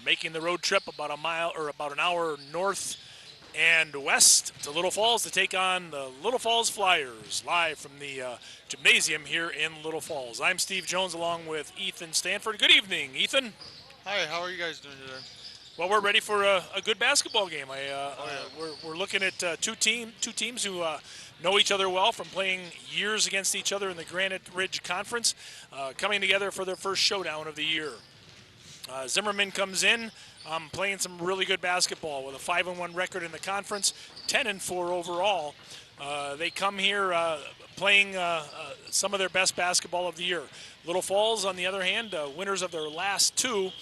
making the road trip about a mile or about an hour north and west to Little Falls to take on the Little Falls Flyers, live from the gymnasium here in Little Falls. I'm Steve Jones along with Ethan Stanford. Good evening, Ethan. Hi, how are you guys doing today? Well, we're ready for a good basketball game. We're looking at two teams who know each other well from playing years against each other in the Granite Ridge Conference, coming together for their first showdown of the year. Zimmerman comes in playing some really good basketball with a 5-1 record in the conference, 10-4 overall. They come here playing some of their best basketball of the year. Little Falls, on the other hand, winners of their last two,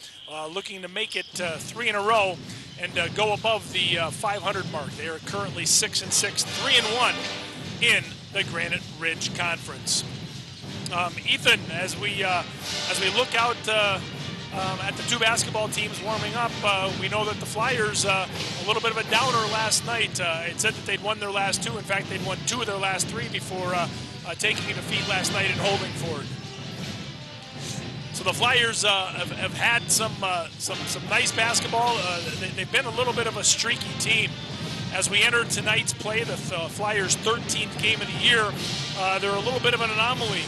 looking to make it 3 in a row and go above the 500 mark. They are currently 6-6, 3-1 in the Granite Ridge Conference. Ethan, as we look out at the two basketball teams warming up, we know that the Flyers, a little bit of a downer last night. It said that they'd won their last two. In fact, they'd won 2 of their last 3 before taking a defeat last night in Holdingford. So the Flyers have had some nice basketball. They've been a little bit of a streaky team. As we enter tonight's play, the Flyers' 13th game of the year, they're a little bit of an anomaly.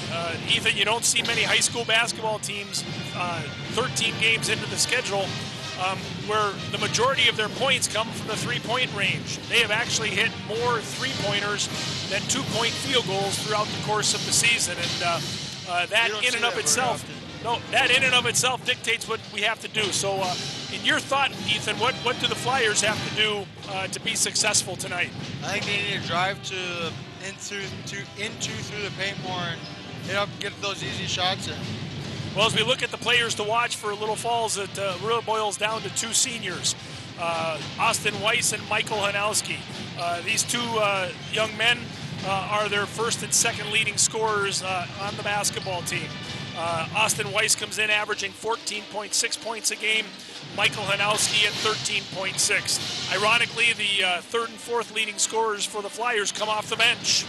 Ethan, you don't see many high school basketball teams 13 games into the schedule where the majority of their points come from the three-point range. They have actually hit more three-pointers than two-point field goals throughout the course of the season, and that in and of itself. No, that in and of itself dictates what we have to do. So in your thought, Ethan, what do the Flyers have to do to be successful tonight? I think they need to drive through the paint more and get those easy shots in. Well, as we look at the players to watch for Little Falls, it really boils down to 2 seniors, Austin Weiss and Michael Hanowski. These 2 young men are their first and second leading scorers on the basketball team. Austin Weiss comes in averaging 14.6 points a game. Michael Hanowski at 13.6. Ironically, the third and fourth leading scorers for the Flyers come off the bench.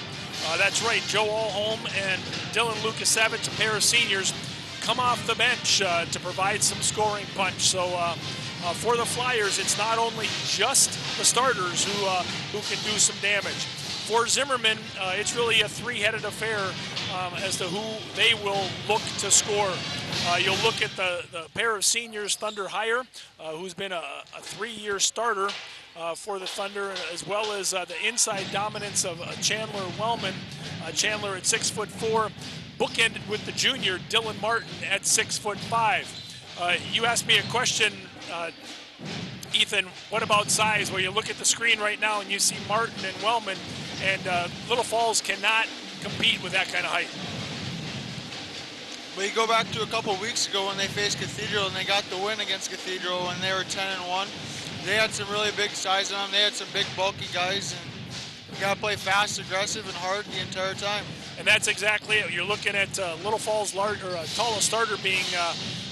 That's right, Joe Allholm and Dylan Lukasevich, a pair of seniors, come off the bench to provide some scoring punch. So for the Flyers, it's not only just the starters who can do some damage. For Zimmerman, it's really a 3-headed affair as to who they will look to score. You'll look at the pair of seniors, Thunder Heyer, who's been a 3-year starter for the Thunder, as well as the inside dominance of Chandler Wellman. Chandler at 6'4", bookended with the junior, Dylan Martin at 6'5". You asked me a question, Ethan, what about size? Well, you look at the screen right now and you see Martin and Wellman, and Little Falls cannot compete with that kind of height. But you go back to a couple weeks ago when they faced Cathedral and they got the win against Cathedral when they were 10-1. They had some really big size on them. They had some big bulky guys, and you got to play fast, aggressive, and hard the entire time. And that's exactly it. You're looking at Little Falls' tallest starter being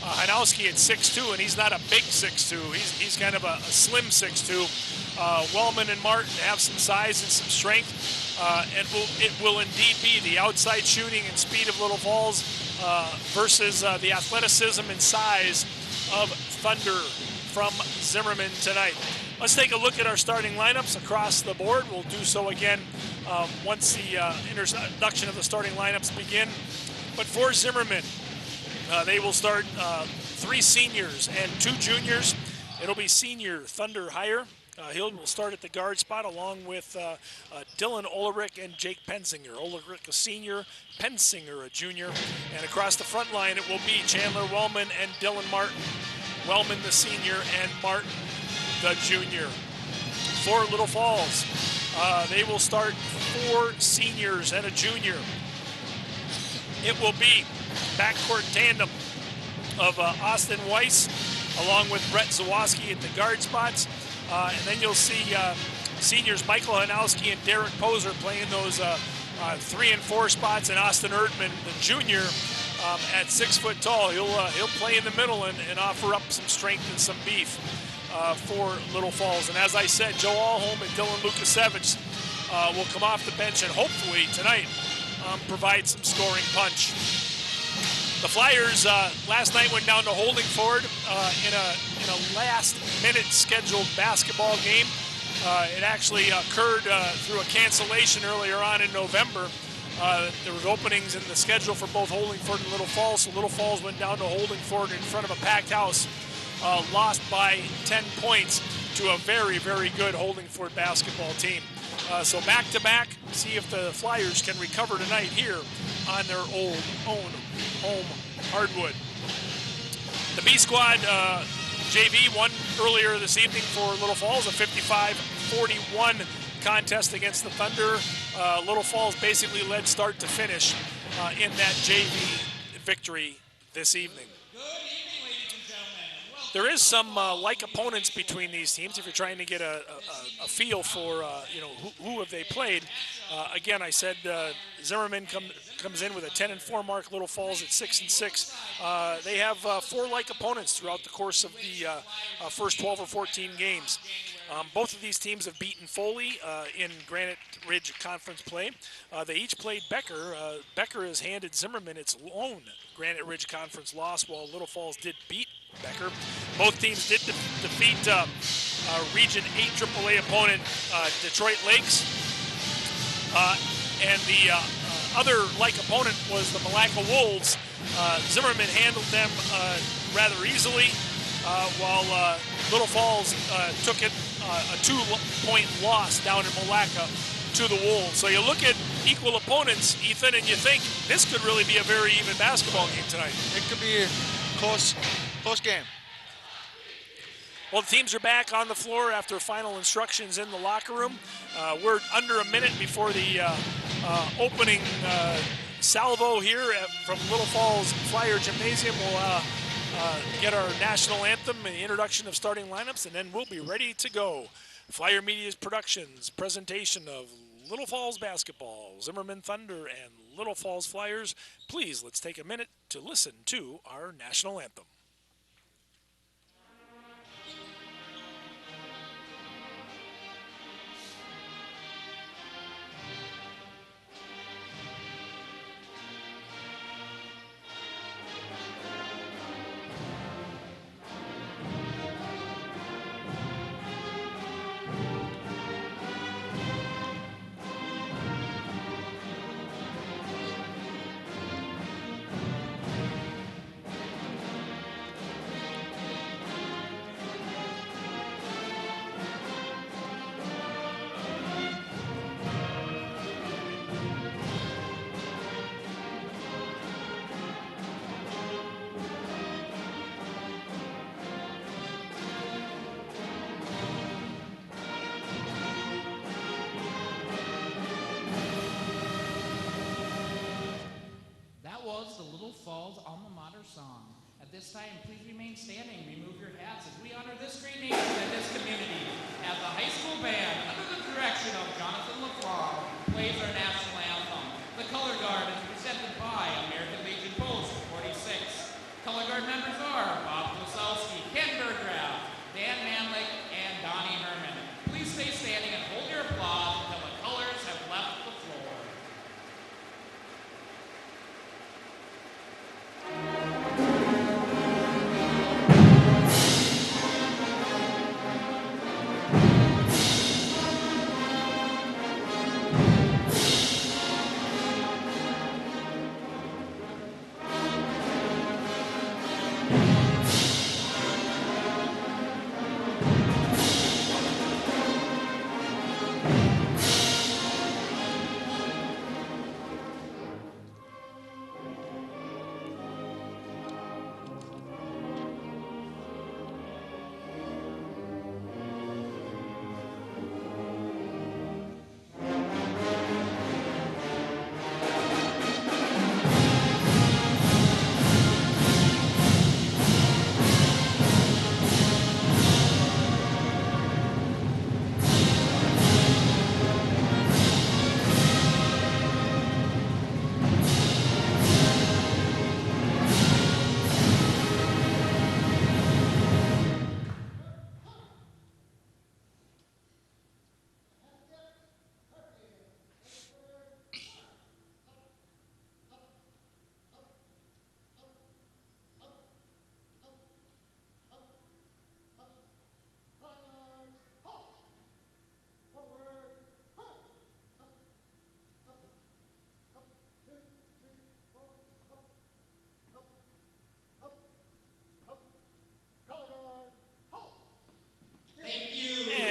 Hanowski at 6'2", and he's not a big 6'2". He's kind of a slim 6'2". Wellman and Martin have some size and some strength, and it will indeed be the outside shooting and speed of Little Falls versus the athleticism and size of Thunder from Zimmerman tonight. Let's take a look at our starting lineups across the board. We'll do so again once the introduction of the starting lineups begin. But for Zimmerman, they will start 3 seniors and 2 juniors. It'll be senior Thunder Heyer. He'll start at the guard spot along with Dylan Ulrich and Jake Pensinger. Ulrich a senior, Pensinger a junior. And across the front line, it will be Chandler Wellman and Dylan Martin. Wellman the senior and Martin the junior. For Little Falls, they will start 4 seniors and a junior. It will be backcourt tandem of Austin Weiss along with Brett Zawoski at the guard spots. And then you'll see seniors Michael Hanowski and Derek Poser playing those 3 and 4 spots, and Austin Erdman, the junior, at 6 foot tall. He'll play in the middle and offer up some strength and some beef for Little Falls. And as I said, Joe Allholm and Dylan Lukasevich will come off the bench and hopefully tonight provide some scoring punch. The Flyers last night went down to Holdingford in a last-minute scheduled basketball game. It actually occurred through a cancellation earlier on in November. There was openings in the schedule for both Holdingford and Little Falls, so Little Falls went down to Holdingford in front of a packed house, lost by 10 points to a very, very good Holdingford basketball team. So back-to-back, see if the Flyers can recover tonight here on their own home hardwood. The B Squad JV won earlier this evening for Little Falls, a 55-41 contest against the Thunder. Little Falls basically led start to finish in that JV victory this evening. There is some like opponents between these teams if you're trying to get a feel for who have they played. Again, I said Zimmerman comes in with a 10-4 mark. Little Falls at 6-6. They have 4 like opponents throughout the course of the first 12 or 14 games. Both of these teams have beaten Foley in Granite Ridge Conference play. They each played Becker. Becker has handed Zimmerman its lone Granite Ridge Conference loss, while Little Falls did beat Becker. Both teams did defeat Region 8 AAA opponent Detroit Lakes. And the other like opponent was the Malacca Wolves. Zimmerman handled them rather easily, while Little Falls took it a 2-point loss down in Malacca to the Wolves. So you look at equal opponents, Ethan, and you think this could really be a very even basketball game tonight. It could be a close game. Well, the teams are back on the floor after final instructions in the locker room. We're under a minute before the opening salvo here from Little Falls Flyer Gymnasium. We'll get our national anthem and the introduction of starting lineups, and then we'll be ready to go. Flyer Media's Productions presentation of Little Falls basketball, Zimmerman Thunder and Little Falls Flyers. Please, let's take a minute to listen to our national anthem. Was the Little Falls alma mater song. At this time, please remain standing, remove your hats as we honor this great nation and this community as the high school band, under the direction of Jonathan LaFleur, plays our national anthem. The color guard is presented by American Legion Post 46. Color guard members are Bob Klosowski, Ken Berggraf, Dan Manlick, and Donnie Herman. Please stay standing and hold your applause until the colors have left the floor.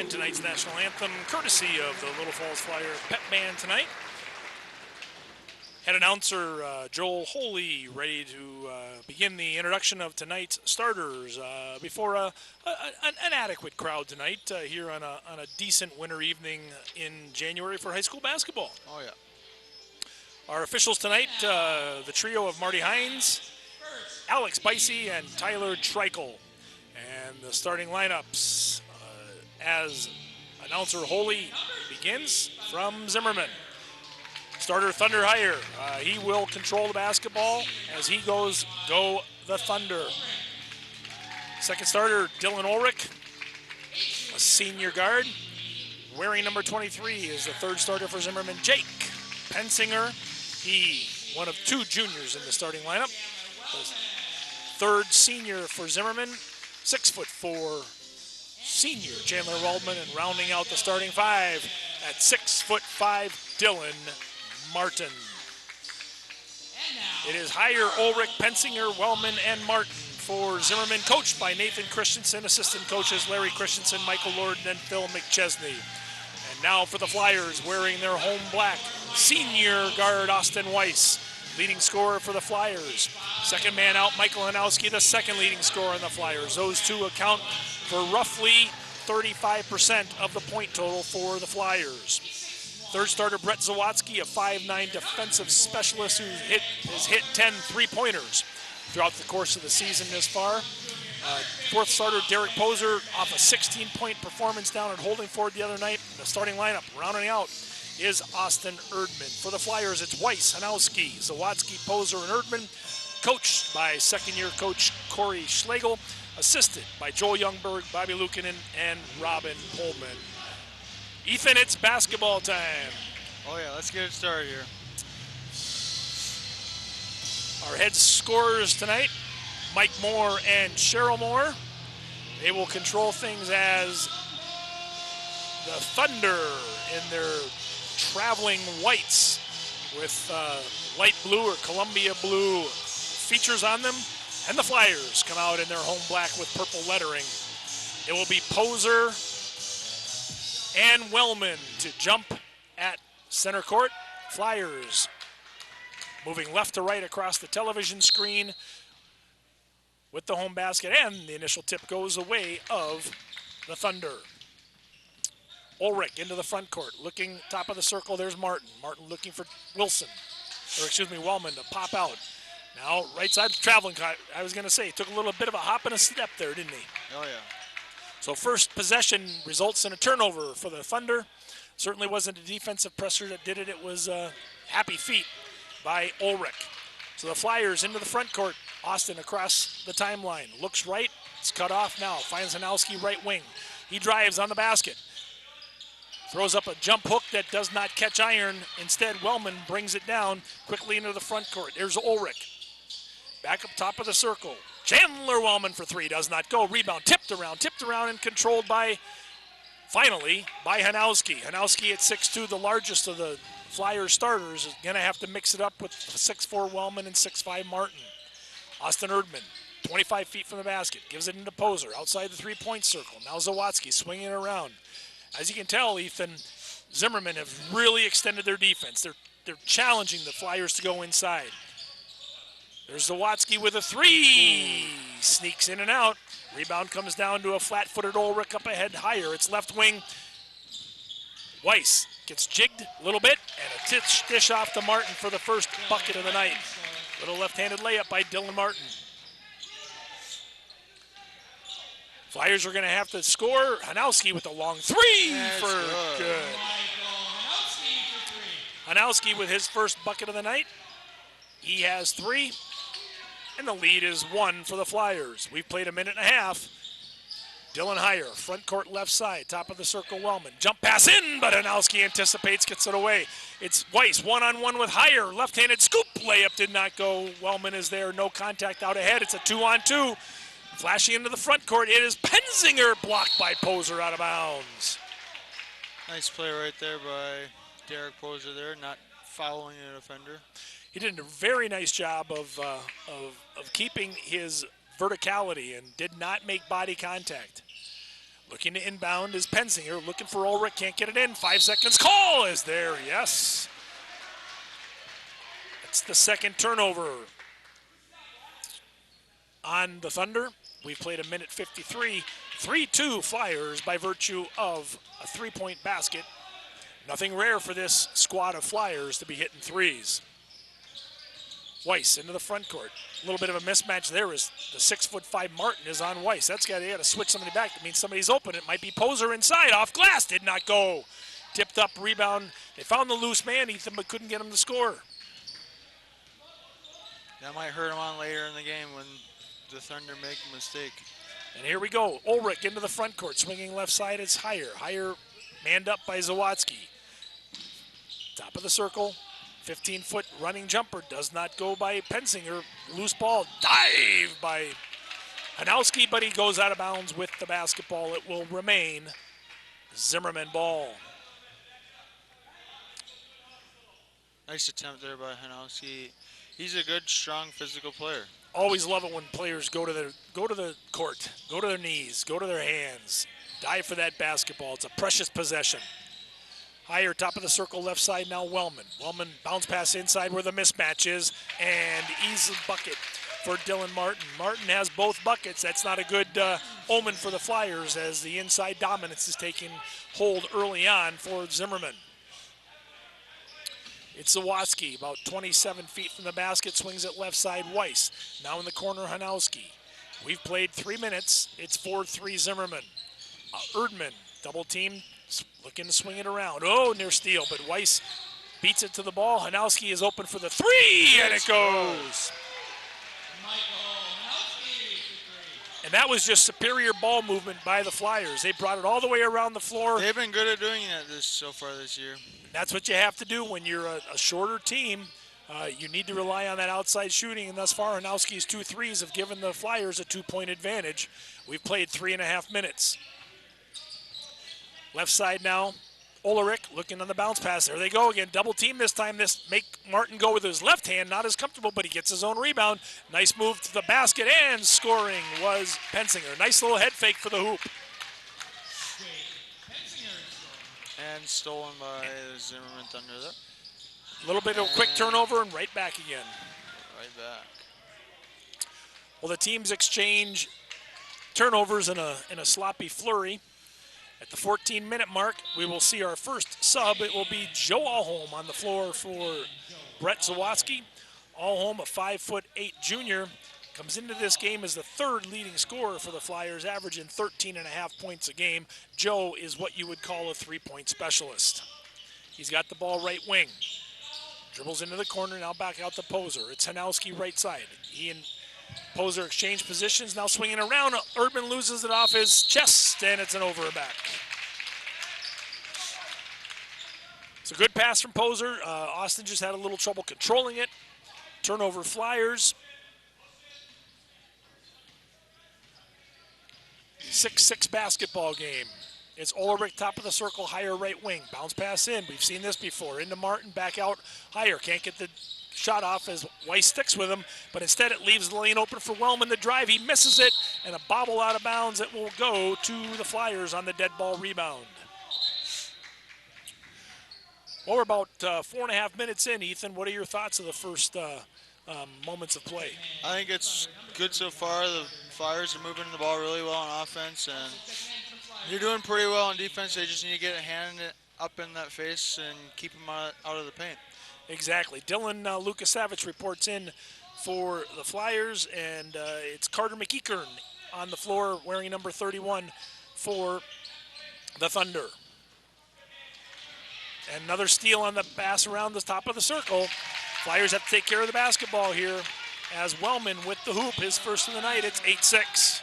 and tonight's national anthem, courtesy of the Little Falls Flyer Pep Band tonight. Head announcer Joel Holy ready to begin the introduction of tonight's starters before an adequate crowd tonight here on a decent winter evening in January for high school basketball. Oh, yeah. Our officials tonight, the trio of Marty Hines, Alex Bicey, and Tyler Treichel. And the starting lineups as announcer Holy begins from Zimmerman. Starter Thunder Hire. He will control the basketball as he goes, go the Thunder. Second starter, Dylan Ulrich, a senior guard. Wearing number 23 is the third starter for Zimmerman, Jake Pensinger. He, one of two juniors in the starting lineup. Third senior for Zimmerman, 6'4" senior Chandler Waldman, and rounding out the starting five at 6'5", Dylan Martin. It is Hire, Ulrich, Pensinger, Wellman, and Martin for Zimmerman, coached by Nathan Christensen, assistant coaches Larry Christensen, Michael Lorden, and Phil McChesney. And now for the Flyers, wearing their home black, senior guard Austin Weiss, leading scorer for the Flyers. Second man out, Michael Hanowski, the second leading scorer on the Flyers. Those two account for roughly 35% of the point total for the Flyers. Third starter, Brett Zawatsky, a 5'9" defensive specialist who has hit 10 three-pointers throughout the course of the season this far. Fourth starter, Derek Poser, off a 16-point performance down at Holding Ford the other night. The starting lineup, rounding out, is Austin Erdman. For the Flyers, it's Weiss, Hanowski, Zawatsky, Poser, and Erdman, coached by second-year coach Corey Schlegel, assisted by Joel Youngberg, Bobby Lukanen, and Robin Pullman. Ethan, it's basketball time. Oh, yeah, let's get it started here. Our head scorers tonight, Mike Moore and Cheryl Moore. They will control things as the Thunder in their traveling whites with light blue or Columbia blue features on them. And the Flyers come out in their home black with purple lettering. It will be Poser and Wellman to jump at center court. Flyers moving left to right across the television screen with the home basket, and the initial tip goes the way of the Thunder. Ulrich into the front court, looking top of the circle, there's Martin. Martin looking for Wellman to pop out. Now, right side traveling, I was going to say, took a little bit of a hop and a step there, didn't he? Oh, yeah. So first possession results in a turnover for the Thunder. Certainly wasn't a defensive pressure that did it. It was happy feet by Ulrich. So the Flyers into the front court. Austin across the timeline. Looks right. It's cut off now. Finds Hanowski right wing. He drives on the basket. Throws up a jump hook that does not catch iron. Instead, Wellman brings it down quickly into the front court. There's Ulrich. Back up top of the circle. Chandler Wellman for three. Does not go. Rebound. Tipped around and controlled finally by Hanowski. Hanowski at 6'2", the largest of the Flyers starters, is going to have to mix it up with 6'4" Wellman and 6'5" Martin. Austin Erdman, 25 feet from the basket, gives it into Poser outside the three-point circle. Now Zawatsky swinging it around. As you can tell, Ethan, Zimmerman have really extended their defense. They're challenging the Flyers to go inside. There's Zawatsky with a three. Sneaks in and out. Rebound comes down to a flat-footed Ulrich up ahead Higher. It's left wing. Weiss gets jigged a little bit, and a dish off to Martin for the first bucket of the night. Little left-handed layup by Dylan Martin. Flyers are going to have to score. Hanowski with a long three for good. Hanowski with his first bucket of the night. He has three, and the lead is 1 for the Flyers. We've played a minute and a half. Dylan Higher, front court left side, top of the circle, Wellman. Jump pass in, but Hanowski anticipates, gets it away. It's Weiss, one-on-one with Higher. Left-handed scoop layup did not go. Wellman is there, no contact out ahead. It's a 2-on-2. Flashing into the front court, it is Pensinger, blocked by Poser out of bounds. Nice play right there by Derek Poser there, not following the defender. He did a very nice job of keeping his verticality and did not make body contact. Looking to inbound is Pensinger, looking for Ulrich, can't get it in. 5 seconds, call is there, yes. It's the second turnover on the Thunder. We've played a minute 53. 3-2 Flyers by virtue of a three-point basket. Nothing rare for this squad of Flyers to be hitting threes. Weiss into the front court. A little bit of a mismatch there as the 6'5" Martin is on Weiss. They got to switch somebody back. That means somebody's open. It might be Poser inside, off glass. Did not go. Tipped up, rebound. They found the loose man, Ethan, but couldn't get him to score. That might hurt him on later in the game when the Thunder make a mistake. And here we go. Ulrich into the front court. Swinging left side, it's Heyer. Heyer manned up by Zawatsky. Top of the circle. 15-foot running jumper does not go by Pensinger. Loose ball, dive by Hanowski, but he goes out of bounds with the basketball. It will remain Zimmerman ball. Nice attempt there by Hanowski. He's a good, strong, physical player. Always love it when players go to the court, go to their knees, go to their hands, dive for that basketball. It's a precious possession. Higher, top of the circle, left side now, Wellman. Wellman bounce pass inside where the mismatch is, and easy bucket for Dylan Martin. Martin has both buckets. That's not a good omen for the Flyers as the inside dominance is taking hold early on for Zimmerman. It's Zawatsky, about 27 feet from the basket, swings it left side, Weiss. Now in the corner, Hanowski. We've played 3 minutes. It's 4-3 Zimmerman. Erdman, double team. Looking to swing it around. Oh, near steal, but Weiss beats it to the ball. Hanowski is open for the three, and it goes. And that was just superior ball movement by the Flyers. They brought it all the way around the floor. They've been good at doing that so far this year. That's what you have to do when you're a shorter team. You need to rely on that outside shooting, and thus far, Hanowski's 2 threes have given the Flyers a 2-point advantage. We've played 3.5 minutes. Left side now, Ulrich looking on the bounce pass. There they go again. Double team this time. This make Martin go with his left hand. Not as comfortable, but he gets his own rebound. Nice move to the basket, and scoring was Pensinger. Nice little head fake for the hoop. And stolen by the Zimmerman Thunder there. A little bit of a quick turnover and right back again. Right back. Well, the teams exchange turnovers in a sloppy flurry. At the 14-minute mark, we will see our first sub. It will be Joe Allholm on the floor for Brett Zawatsky. Allholm, a 5'8" junior, comes into this game as the third leading scorer for the Flyers, averaging 13.5 points a game. Joe is what you would call a three-point specialist. He's got the ball right wing. Dribbles into the corner, now back out to Poser. It's Hanowski right side. He and Poser exchange positions, now swinging around. Erdman loses it off his chest, and it's an over-back. It's a good pass from Poser. Austin just had a little trouble controlling it. Turnover Flyers. 6-6 basketball game. It's Ulrich, top of the circle, Higher right wing. Bounce pass in. We've seen this before. Into Martin, back out. Higher can't get the shot off as Weiss sticks with him, but instead it leaves the lane open for Wellman to drive. He misses it, and a bobble out of bounds. It will go to the Flyers on the dead ball rebound. Well, we're about 4.5 minutes in, Ethan. What are your thoughts of the first moments of play? I think it's good so far. The Flyers are moving the ball really well on offense, and they're doing pretty well on defense. They just need to get a hand up in that face and keep them out of the paint. Exactly. Dylan Lukasavich reports in for the Flyers, and it's Carter McEachern on the floor wearing number 31 for the Thunder. And another steal on the pass around the top of the circle. Flyers have to take care of the basketball here as Wellman with the hoop, his first of the night. It's 8-6.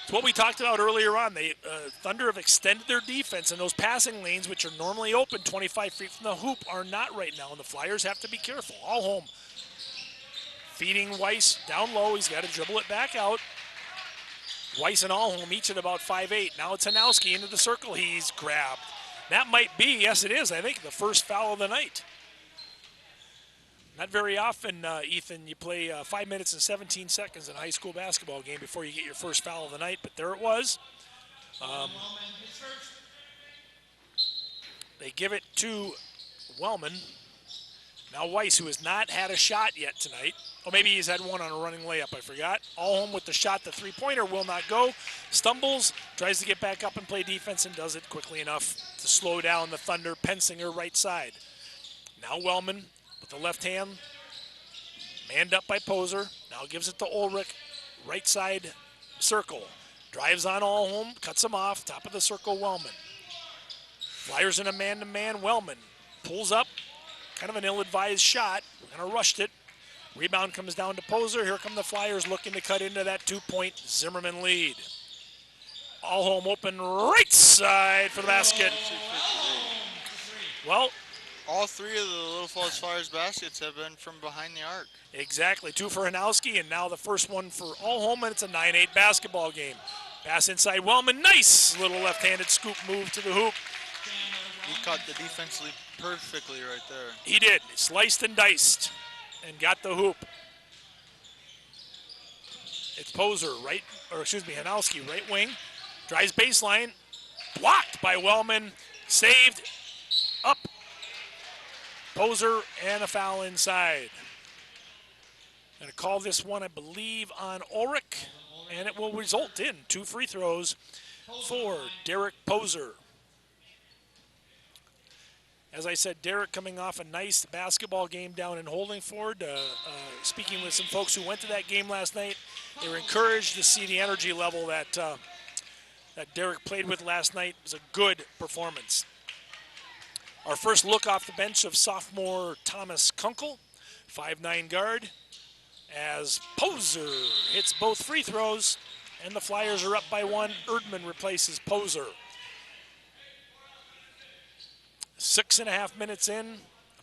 It's what we talked about earlier on. They Thunder have extended their defense, and those passing lanes, which are normally open 25 feet from the hoop, are not right now, and the Flyers have to be careful. Allholm feeding Weiss down low. He's got to dribble it back out. Weiss and Allholm each at about 5'8". Now it's Hanowski into the circle. He's grabbed. That might be, yes it is, I think, the first foul of the night. Not very often, Ethan, you play 5 minutes and 17 seconds in a high school basketball game before you get your first foul of the night, but there it was. They give it to Wellman. Now Weiss, who has not had a shot yet tonight. Oh, maybe he's had one on a running layup, I forgot. All home with the shot. The three-pointer will not go. Stumbles, tries to get back up and play defense, and does it quickly enough to slow down the Thunder. Pensinger right side. Now Wellman with the left hand. Manned up by Poser. Now gives it to Ulrich. Right side circle. Drives on Allhome, cuts him off. Top of the circle, Wellman. Flyers in a man-to-man. Wellman pulls up. Kind of an ill-advised shot. Kind of rushed it. Rebound comes down to Poser. Here come the Flyers looking to cut into that 2-point Zimmerman lead. Allhome open right side for the basket. Well, all three of the Little Falls Flyers baskets have been from behind the arc. Exactly. 2 for Hanowski, and now the first one for Allhome, and it's a 9-8 basketball game. Pass inside Wellman. Nice little left-handed scoop move to the hoop. He caught the defensively perfectly right there. He did. He sliced and diced and got the hoop. It's Poser, Hanowski, right wing. Drives baseline. Blocked by Wellman. Saved. Up. Poser and a foul inside. Going to call this one, I believe, on Ulrich, and it will result in 2 free throws for Derek Poser. As I said, Derek coming off a nice basketball game down in Holdingford. Speaking with some folks who went to that game last night, they were encouraged to see the energy level that Derek played with last night. It was a good performance. Our first look off the bench of sophomore Thomas Kunkel, 5'9" guard, as Poser hits both free throws, and the Flyers are up by 1. Erdman replaces Poser. 6.5 minutes in,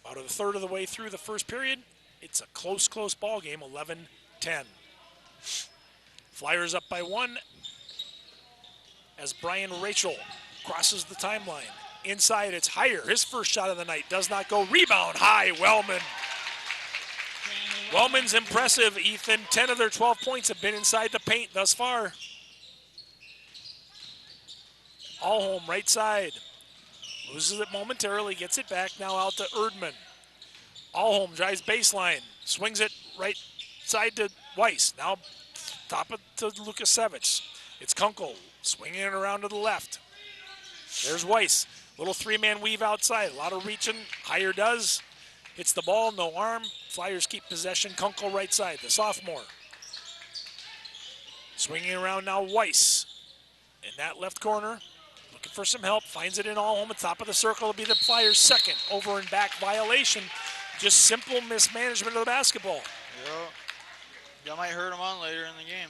about a third of the way through the first period. It's a close ball game, 11-10. Flyers up by 1 as Brian Rachel crosses the timeline. Inside, it's Heyer. His first shot of the night does not go. Rebound high, Wellman. Wellman's impressive, Ethan. 10 of their 12 points have been inside the paint thus far. Allhome, right side. Loses it momentarily, gets it back, now out to Erdman. Allhome drives baseline, swings it right side to Weiss. Now top it to Lukasevich. It's Kunkel, swinging it around to the left. There's Weiss. Little 3-man weave outside, a lot of reaching. Heyer does. Hits the ball, no arm. Flyers keep possession. Kunkel right side, the sophomore. Swinging around now, Weiss. In that left corner, looking for some help. Finds it in Allhome at top of the circle. It'll be the Flyers' second over and back violation. Just simple mismanagement of the basketball. Yeah. That might hurt them on later in the game.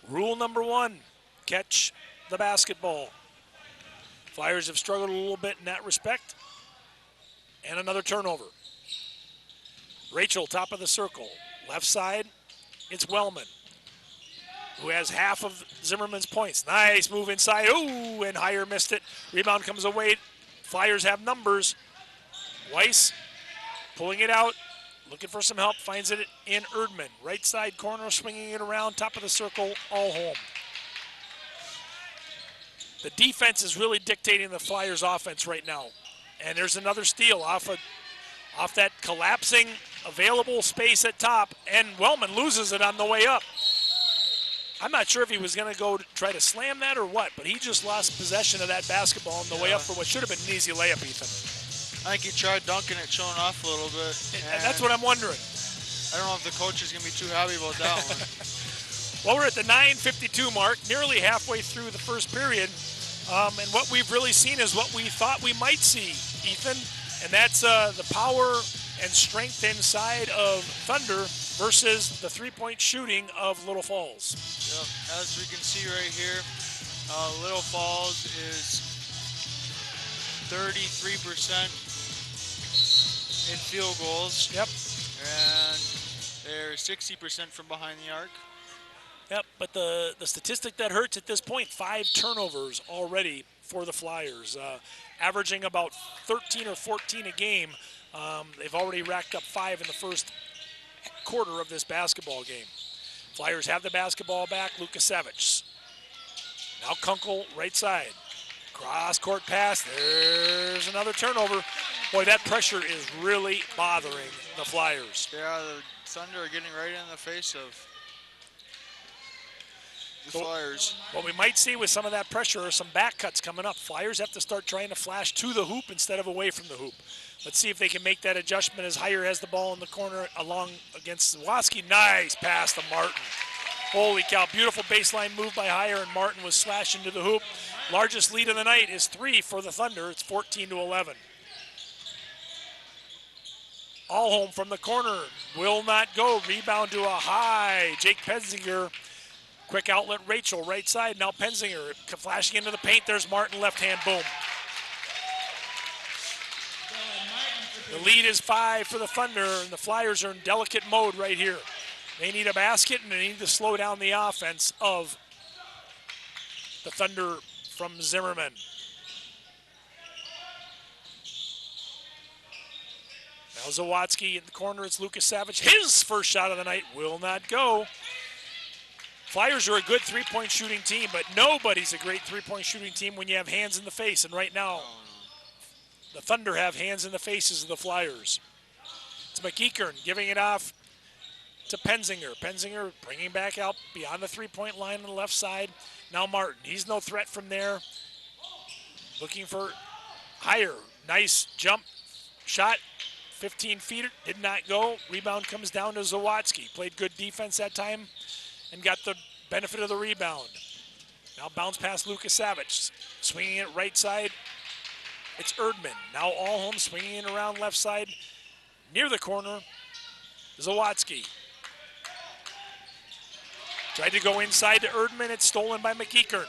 Rule number 1, catch the basketball. Flyers have struggled a little bit in that respect. And another turnover. Rachel, top of the circle. Left side, it's Wellman, who has half of Zimmerman's points. Nice move inside. Ooh, and Heyer missed it. Rebound comes away. Flyers have numbers. Weiss pulling it out, looking for some help, finds it in Erdman. Right side corner, swinging it around, top of the circle, Allhome. The defense is really dictating the Flyers' offense right now. And there's another steal off that collapsing available space at top, and Wellman loses it on the way up. I'm not sure if he was going to go try to slam that or what, but he just lost possession of that basketball on the way up for what should have been an easy layup, Ethan. I think he tried dunking it, showing off a little bit. And that's what I'm wondering. I don't know if the coach is going to be too happy about that one. Well, we're at the 9:52 mark, nearly halfway through the first period. And what we've really seen is what we thought we might see, Ethan, and that's the power and strength inside of Thunder versus the three-point shooting of Little Falls. Yep. As we can see right here, Little Falls is 33% in field goals. Yep. And they're 60% from behind the arc. Yep, but the statistic that hurts at this point, 5 turnovers already for the Flyers, averaging about 13 or 14 a game. They've already racked up 5 in the first quarter of this basketball game. Flyers have the basketball back. Lukasevich. Now Kunkel, right side. Cross-court pass. There's another turnover. Boy, that pressure is really bothering the Flyers. Yeah, the Thunder are getting right in the face of the Flyers. What we might see with some of that pressure are some back cuts coming up. Flyers have to start trying to flash to the hoop instead of away from the hoop. Let's see if they can make that adjustment as Heyer has the ball in the corner along against Zawadski. Nice pass to Martin. Holy cow, beautiful baseline move by Heyer, and Martin was slashed into the hoop. Largest lead of the night is 3 for the Thunder. It's 14-11. Allholm from the corner will not go. Rebound to a high. Jake Penzinger. Quick outlet, Rachel, right side. Now Penzinger flashing into the paint. There's Martin, left hand, boom. The lead is 5 for the Thunder, and the Flyers are in delicate mode right here. They need a basket, and they need to slow down the offense of the Thunder from Zimmerman. Now Zawadski in the corner. It's Lukasevich. His first shot of the night will not go. Flyers are a good three-point shooting team, but nobody's a great three-point shooting team when you have hands in the face. And right now, the Thunder have hands in the faces of the Flyers. It's McEachern giving it off to Penzinger. Penzinger bringing back out beyond the three-point line on the left side. Now Martin. He's no threat from there. Looking for Heyer. Nice jump shot. 15 feet. Did not go. Rebound comes down to Zawadski. Played good defense that time and got the benefit of the rebound. Now bounce past Lukasevich. Swinging it right side. It's Erdman. Now Allholm swinging it around left side. Near the corner, Zawadski. Tried to go inside to Erdman. It's stolen by McEachern.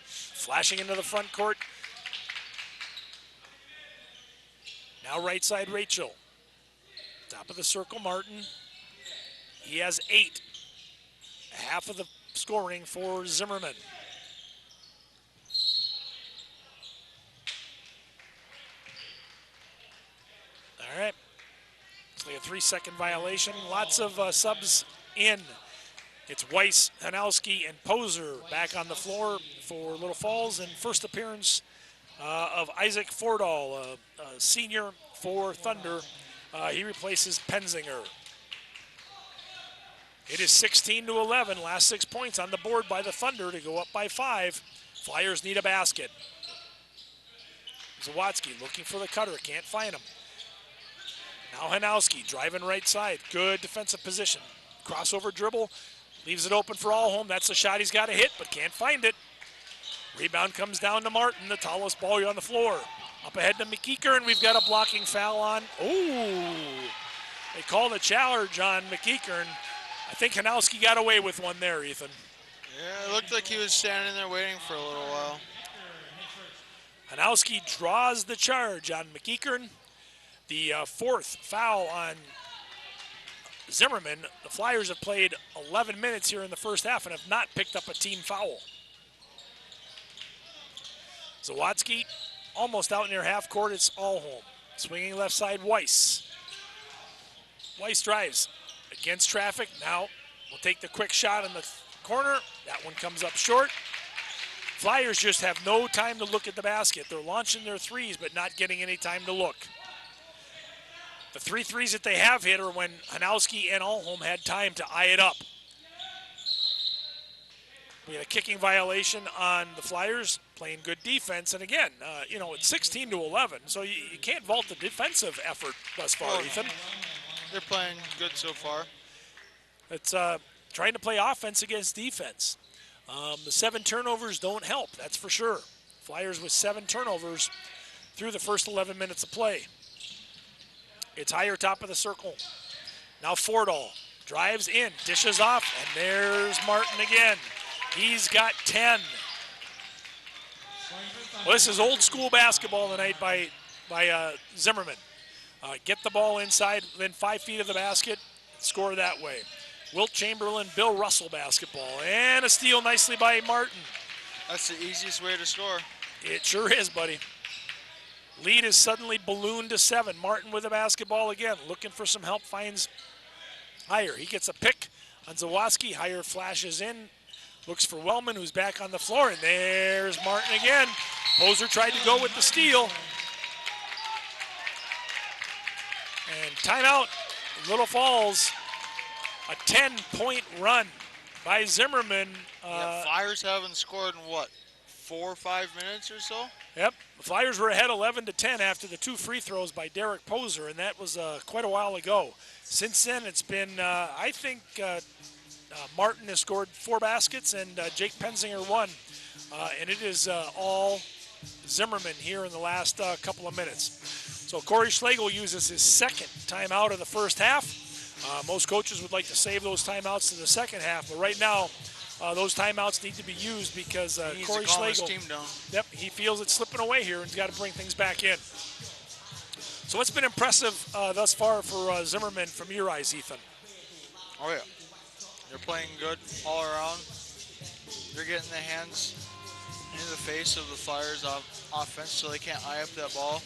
Flashing into the front court. Now right side, Rachel. Top of the circle, Martin. He has 8. Half of the scoring for Zimmerman. All right. It's like a 3-second violation. Lots of subs in. It's Weiss, Hanowski, and Poser back on the floor for Little Falls. And first appearance of Isaac Fordahl, a senior for Thunder. He replaces Penzinger. It is 16-11. Last 6 points on the board by the Thunder to go up by 5. Flyers need a basket. Zawadski looking for the cutter. Can't find him. Now Hanowski driving right side. Good defensive position. Crossover dribble. Leaves it open for Allholm. That's the shot he's got to hit, but can't find it. Rebound comes down to Martin, the tallest ball on the floor. Up ahead to McEachern, and we've got a blocking foul on. Ooh. They called a challenge on McEachern. I think Hanowski got away with one there, Ethan. Yeah, it looked like he was standing there waiting for a little while. Hanowski draws the charge on McEachern. The 4th foul on Zimmerman. The Flyers have played 11 minutes here in the first half and have not picked up a team foul. Zawadski almost out near half court. It's Allholm. Swinging left side, Weiss. Weiss drives against traffic. Now we'll take the quick shot in the corner. That one comes up short. Flyers just have no time to look at the basket. They're launching their threes, but not getting any time to look. The 3 threes that they have hit are when Hanowski and Allholm had time to eye it up. We had a kicking violation on the Flyers, playing good defense. And again, it's 16-11, so you can't vault the defensive effort thus far, Ethan. They're playing good so far. It's trying to play offense against defense. The 7 turnovers don't help, that's for sure. Flyers with 7 turnovers through the first 11 minutes of play. It's Heyer, top of the circle. Now Fordahl drives in, dishes off, and there's Martin again. He's got 10. Well, this is old school basketball tonight by Zimmerman. Get the ball inside, within 5 feet of the basket, score that way. Wilt Chamberlain, Bill Russell basketball. And a steal nicely by Martin. That's the easiest way to score. It sure is, buddy. Lead is suddenly ballooned to 7. Martin with the basketball again, looking for some help, finds Heyer. He gets a pick on Zawatsky. Heyer flashes in, looks for Wellman, who's back on the floor, and there's Martin again. Poser tried to go with the steal. And timeout, Little Falls. A 10-point run by Zimmerman. Flyers haven't scored in what, 4 or 5 minutes or so? Yep, the Flyers were ahead 11-10 after the 2 free throws by Derek Poser, and that was quite a while ago. Since then, it's been, I think, Martin has scored 4 baskets and Jake Penzinger 1. And it is all Zimmerman here in the last couple of minutes. So Corey Schlegel uses his second timeout of the first half. Most coaches would like to save those timeouts to the second half, but right now, those timeouts need to be used because Corey Schlegel, yep, he feels it's slipping away here and he's got to bring things back in. So what's been impressive thus far for Zimmerman from your eyes, Ethan? Oh yeah, they're playing good all around. They're getting the hands into the face of the Flyers offense so they can't eye up that ball.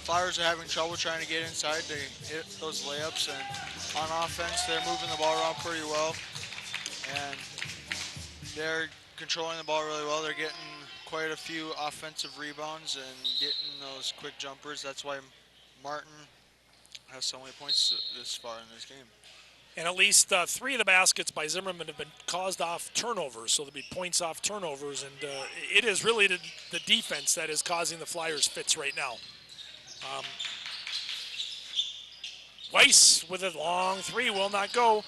Flyers are having trouble trying to get inside to hit those layups, and on offense they're moving the ball around pretty well and they're controlling the ball really well. They're getting quite a few offensive rebounds and getting those quick jumpers. That's why Martin has so many points this far in this game. And at least 3 of the baskets by Zimmerman have been caused off turnovers, so there'll be points off turnovers, and it is really the defense that is causing the Flyers fits right now. Weiss with a long 3 will not go.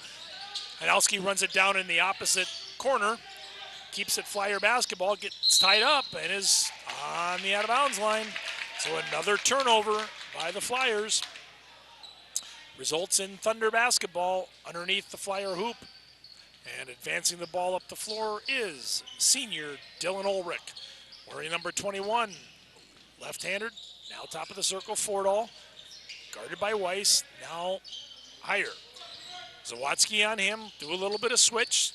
Hanowski runs it down in the opposite corner, keeps it Flyer basketball, gets tied up, and is on the out-of-bounds line. So another turnover by the Flyers. Results in Thunder basketball underneath the Flyer hoop. And advancing the ball up the floor is senior Dylan Ulrich. Wearing number 21, left-hander, now top of the circle, Fordall. Guarded by Weiss, now Heyer. Zawatsky on him, do a little bit of switch.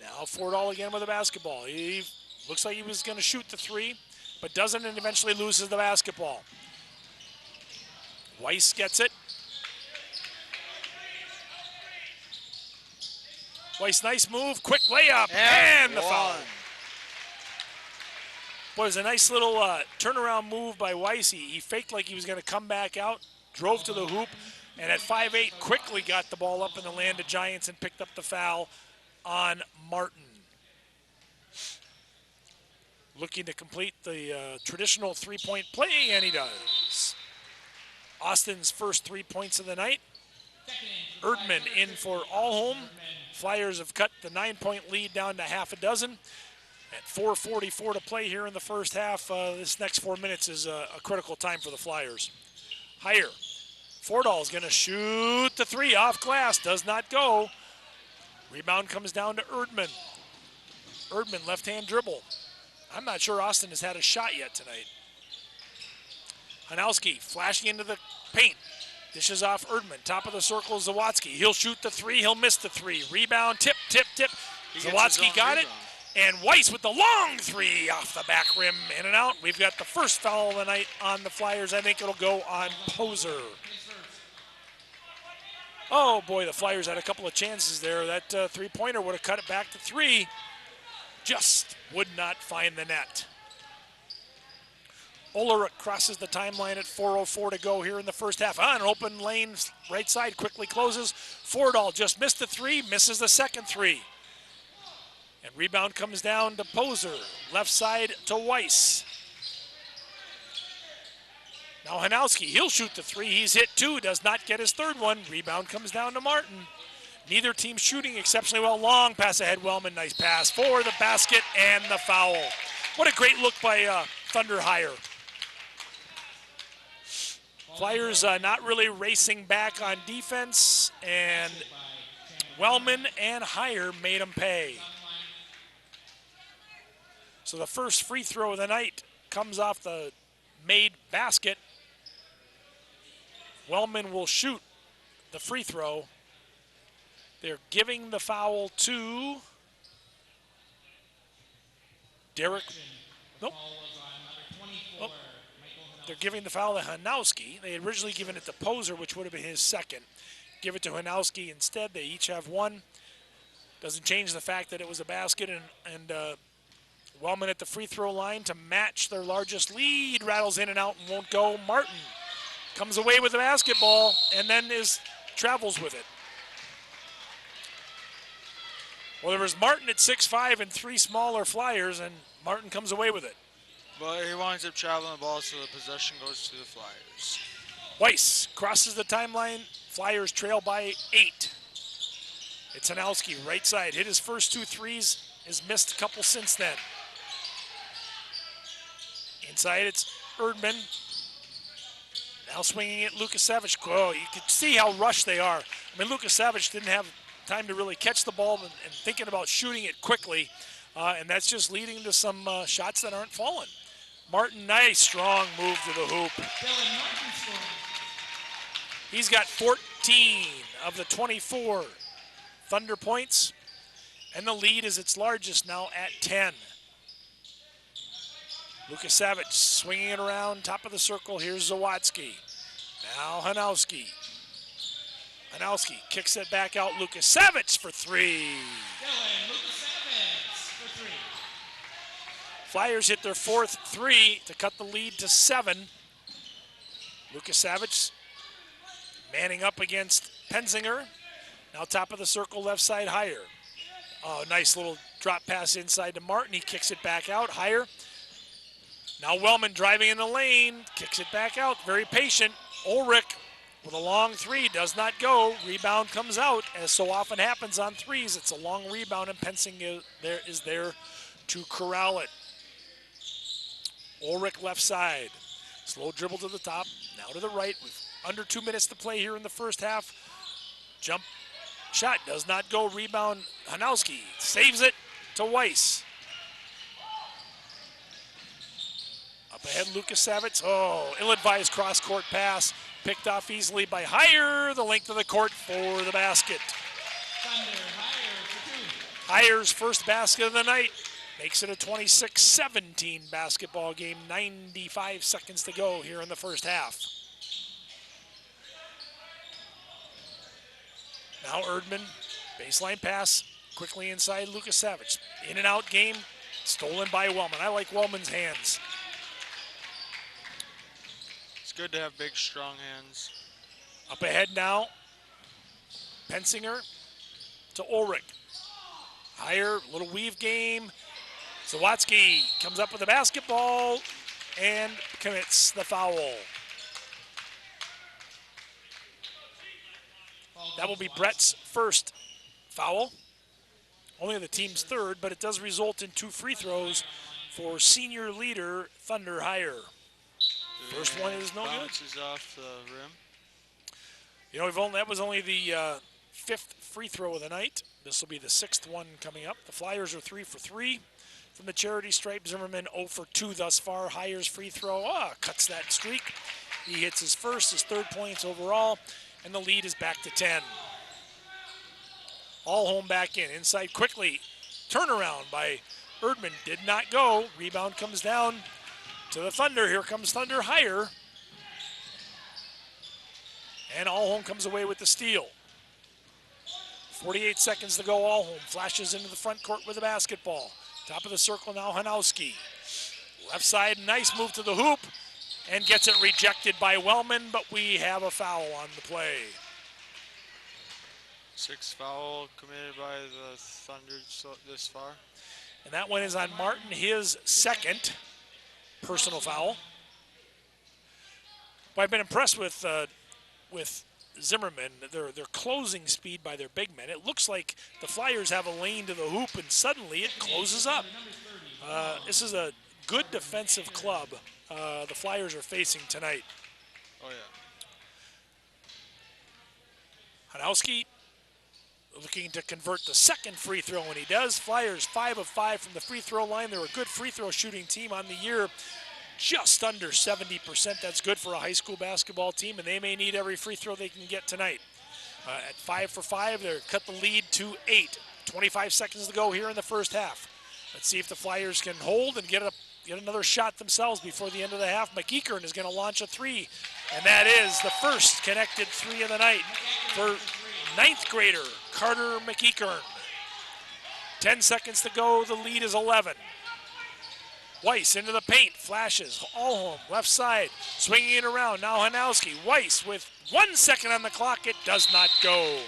Now Fordall again with the basketball. He looks like he was going to shoot the 3, but doesn't, and eventually loses the basketball. Weiss gets it. Weiss, nice move, quick layup, and the foul. Boy, it was a nice little turnaround move by Weiss. He faked like he was going to come back out, drove to the hoop, and at 5'8", quickly got the ball up in the land of Giants and picked up the foul on Martin. Looking to complete the traditional 3-point play, and he does. Austin's first 3 points of the night. Erdman in for Allholm. Flyers have cut the 9-point lead down to half a dozen. At 4:44 to play here in the first half, this next 4 minutes is a critical time for the Flyers. Heyer. Fordall is going to shoot the 3 off glass. Does not go. Rebound comes down to Erdman. Erdman, left-hand dribble. I'm not sure Austin has had a shot yet tonight. Hanowski flashing into the paint. Dishes off Erdman. Top of the circle is Zawatsky. He'll shoot the 3. He'll miss the 3. Rebound, tip. Zawatsky got it. And Weiss with the long 3 off the back rim, in and out. We've got the first foul of the night on the Flyers. I think it'll go on Poser. Oh boy, the Flyers had a couple of chances there. That 3-pointer would have cut it back to 3. Just would not find the net. Ulrich crosses the timeline at 4:04 to go here in the first half. On an open lane, right side, quickly closes. Fordall just missed the 3, misses the second 3. And rebound comes down to Poser. Left side to Weiss. Now Hanowski, he'll shoot the 3. He's hit 2, does not get his third one. Rebound comes down to Martin. Neither team shooting exceptionally well. Long pass ahead, Wellman, nice pass for the basket and the foul. What a great look by Thunder Heyer. Flyers not really racing back on defense, and Wellman and Heyer made them pay. So the first free throw of the night comes off the made basket. Wellman will shoot the free throw. They're giving the foul to Derek. Nope. they're giving the foul to Hanowski. They had originally given it to Poser, which would have been his second. Give it to Hanowski instead. They each have one. Doesn't change the fact that it was a basket, and Wellman at the free throw line to match their largest lead. Rattles in and out and won't go. Martin comes away with the basketball and then travels with it. Well, there was Martin at 6'5" and 3 smaller Flyers, and Martin comes away with it. But he winds up traveling the ball, so the possession goes to the Flyers. Weiss crosses the timeline. Flyers trail by 8. It's Hanowski, right side. Hit his first 2 threes. Has missed a couple since then. Inside, it's Erdman. Now swinging it, Lukasevich. Oh, you can see how rushed they are. I mean, Lukasevich didn't have time to really catch the ball and thinking about shooting it quickly. And that's just leading to some shots that aren't falling. Martin, nice, strong move to the hoop. He's got 14 of the 24 Thunder points, and the lead is its largest now at 10. Lukasevich swinging it around, top of the circle. Here's Zawadzki. Now Hanowski. Hanowski kicks it back out. Lukasevich for 3. Flyers hit their 4th 3 to cut the lead to 7. Lukasevich manning up against Penzinger. Now top of the circle, left side, Higher. Oh, nice little drop pass inside to Martin. He kicks it back out, Higher. Now Wellman driving in the lane, kicks it back out, very patient. Ulrich with a long 3, does not go. Rebound comes out, as so often happens on 3s. It's a long rebound, and Penzinger is there to corral it. Ulrich left side. Slow dribble to the top, now to the right with under 2 minutes to play here in the first half. Jump shot does not go. Rebound, Hanowski saves it to Weiss. Up ahead, Lukasevich. Oh, ill-advised cross-court pass. Picked off easily by Higher. The length of the court for the basket. Higher's first basket of the night. Makes it a 26-17 basketball game. 95 seconds to go here in the first half. Now Erdman, baseline pass, quickly inside Lukasevich. In and out game, stolen by Wellman. I like Wellman's hands. It's good to have big, strong hands. Up ahead now, Penzinger to Ulrich. Higher, little weave game. Zawadzki comes up with the basketball and commits the foul. That will be Brett's first foul. Only the team's third, but it does result in 2 free throws for senior leader Thunder Higher. First one is no good. Bounces off the rim. You know, that was only the 5th free throw of the night. This will be the 6th one coming up. The Flyers are 3 for 3 from the charity stripe. Zimmerman 0 for 2 thus far. Higher's free throw cuts that streak. He hits his first, his 3rd points overall, and the lead is back to 10. Allhome back in. Inside quickly. Turnaround by Erdman. Did not go. Rebound comes down to the Thunder. Here comes Thunder Higher. And Allhome comes away with the steal. 48 seconds to go. Allhome flashes into the front court with the basketball. Top of the circle now, Hanowski. Left side, nice move to the hoop. And gets it rejected by Wellman, but we have a foul on the play. 6th foul committed by the Thunder this far. And that one is on Martin, his 2nd personal foul. But I've been impressed with Zimmerman, their closing speed by their big men. It looks like the Flyers have a lane to the hoop, and suddenly it closes up. This is a good defensive club the Flyers are facing tonight. Oh, yeah. Hanowski looking to convert the 2nd free throw, and he does. Flyers 5 of 5 from the free throw line. They're a good free throw shooting team on the year, just under 70%. That's good for a high school basketball team, and they may need every free throw they can get tonight. At 5 for 5, they're cut the lead to 8. 25 seconds to go here in the first half. Let's see if the Flyers can hold and get get another shot themselves before the end of the half. McEachern is going to launch a three, and that is the first connected three of the night for ninth grader Carter McEachern. 10 seconds to go, the lead is 11. Weiss into the paint, flashes, Allholm, left side, swinging it around, now Hanowski. Weiss with 1 second on the clock, it does not go.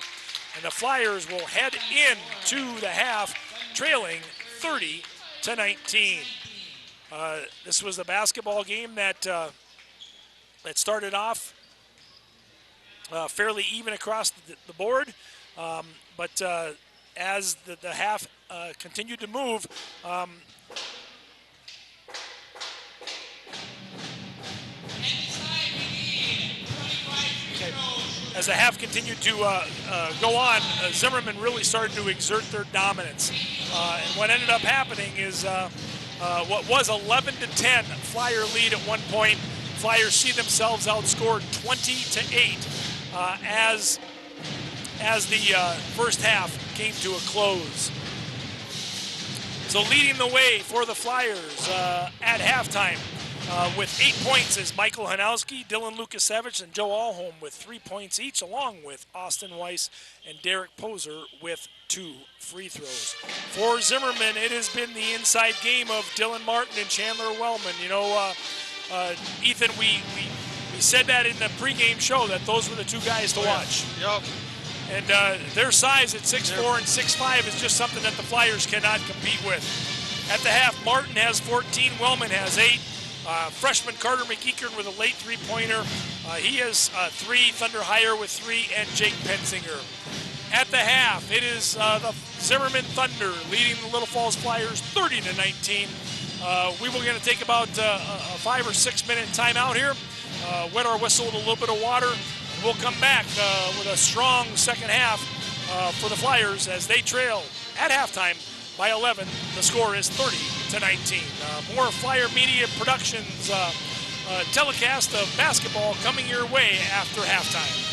And the Flyers will head into the half, trailing 30-19. This was a basketball game that started off fairly even across the board, but as the half continued to move, as the half continued to go on, Zimmerman really started to exert their dominance. And what ended up happening is what was 11-10 Flyer lead at one point. Flyers see themselves outscored 20-8 as the first half came to a close. So leading the way for the Flyers at halftime with 8 points is Michael Hanowski, Dylan Lukasevich, and Joe Allholm with 3 points each, along with Austin Weiss and Derek Poser with 2 free throws. For Zimmerman, it has been the inside game of Dylan Martin and Chandler Wellman. You know, Ethan, we said that in the pregame show that those were the two guys to watch. Yep. And their size at 6'4" and 6'5" is just something that the Flyers cannot compete with. At the half, Martin has 14, Wellman has 8. Freshman Carter McEachern with a late three-pointer. He has 3, Thunder Hire with 3, and Jake Penzinger. At the half, it is the Zimmerman Thunder leading the Little Falls Flyers 30-19. We were going to take about a 5 or 6 minute timeout here, wet our whistle with a little bit of water. We'll come back with a strong second half for the Flyers as they trail at halftime by 11. The score is 30-19. More Flyer Media Productions telecast of basketball coming your way after halftime.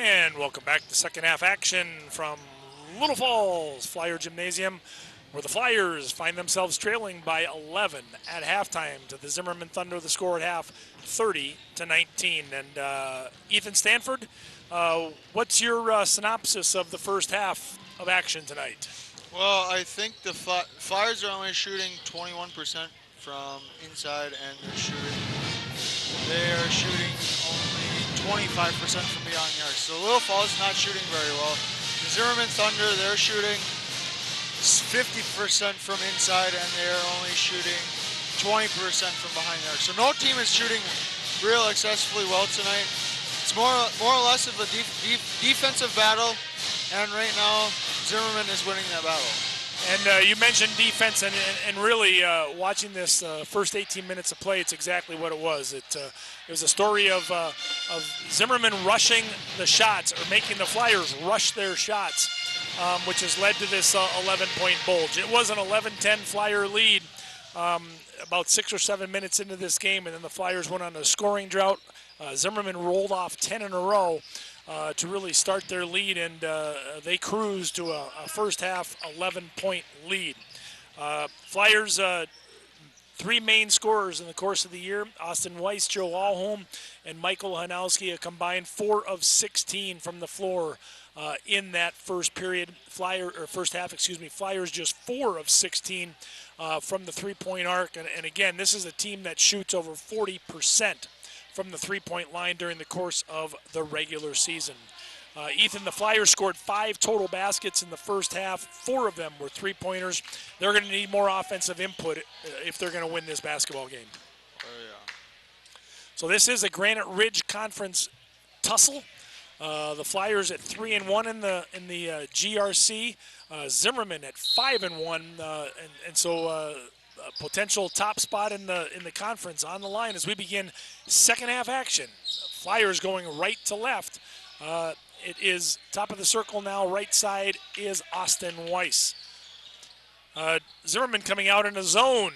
And welcome back to second half action from Little Falls Flyer Gymnasium, where the Flyers find themselves trailing by 11 at halftime to the Zimmerman Thunder. The score at half, 30-19. And Ethan Stanford, what's your synopsis of the first half of action tonight? Well, I think the Flyers are only shooting 21% from inside, and they're shooting only 25% from beyond yards. So Little Falls is not shooting very well. The Zimmerman Thunder, they're shooting 50% from inside, and they're only shooting 20% from behind yards. So no team is shooting real excessively well tonight. It's more or less of a defensive battle, and right now Zimmerman is winning that battle. And you mentioned defense, and really watching this first 18 minutes of play, it's exactly what it was. It was a story of Zimmerman rushing the shots, or making the Flyers rush their shots, which has led to this 11-point bulge. It was an 11-10 Flyer lead about 6 or 7 minutes into this game, and then the Flyers went on a scoring drought. Zimmerman rolled off 10 in a row to really start their lead, and they cruised to a first half 11-point lead. Flyers, 3 main scorers in the course of the year: Austin Weiss, Joe Alholm, and Michael Hanowski, a combined 4 of 16 from the floor in that first period. First half, Flyers just 4 of 16 from the three-point arc, and again, this is a team that shoots over 40% from the three-point line during the course of the regular season. Ethan, the Flyers scored 5 total baskets in the first half. 4 of them were three-pointers. They're going to need more offensive input if they're going to win this basketball game. Oh, yeah. So this is a Granite Ridge Conference tussle. The Flyers at 3-1 in the GRC. Zimmerman at 5-1, and so potential top spot in the conference on the line as we begin second half action. Flyers going right to left. It is top of the circle now. Right side is Austin Weiss. Zimmerman coming out in a zone.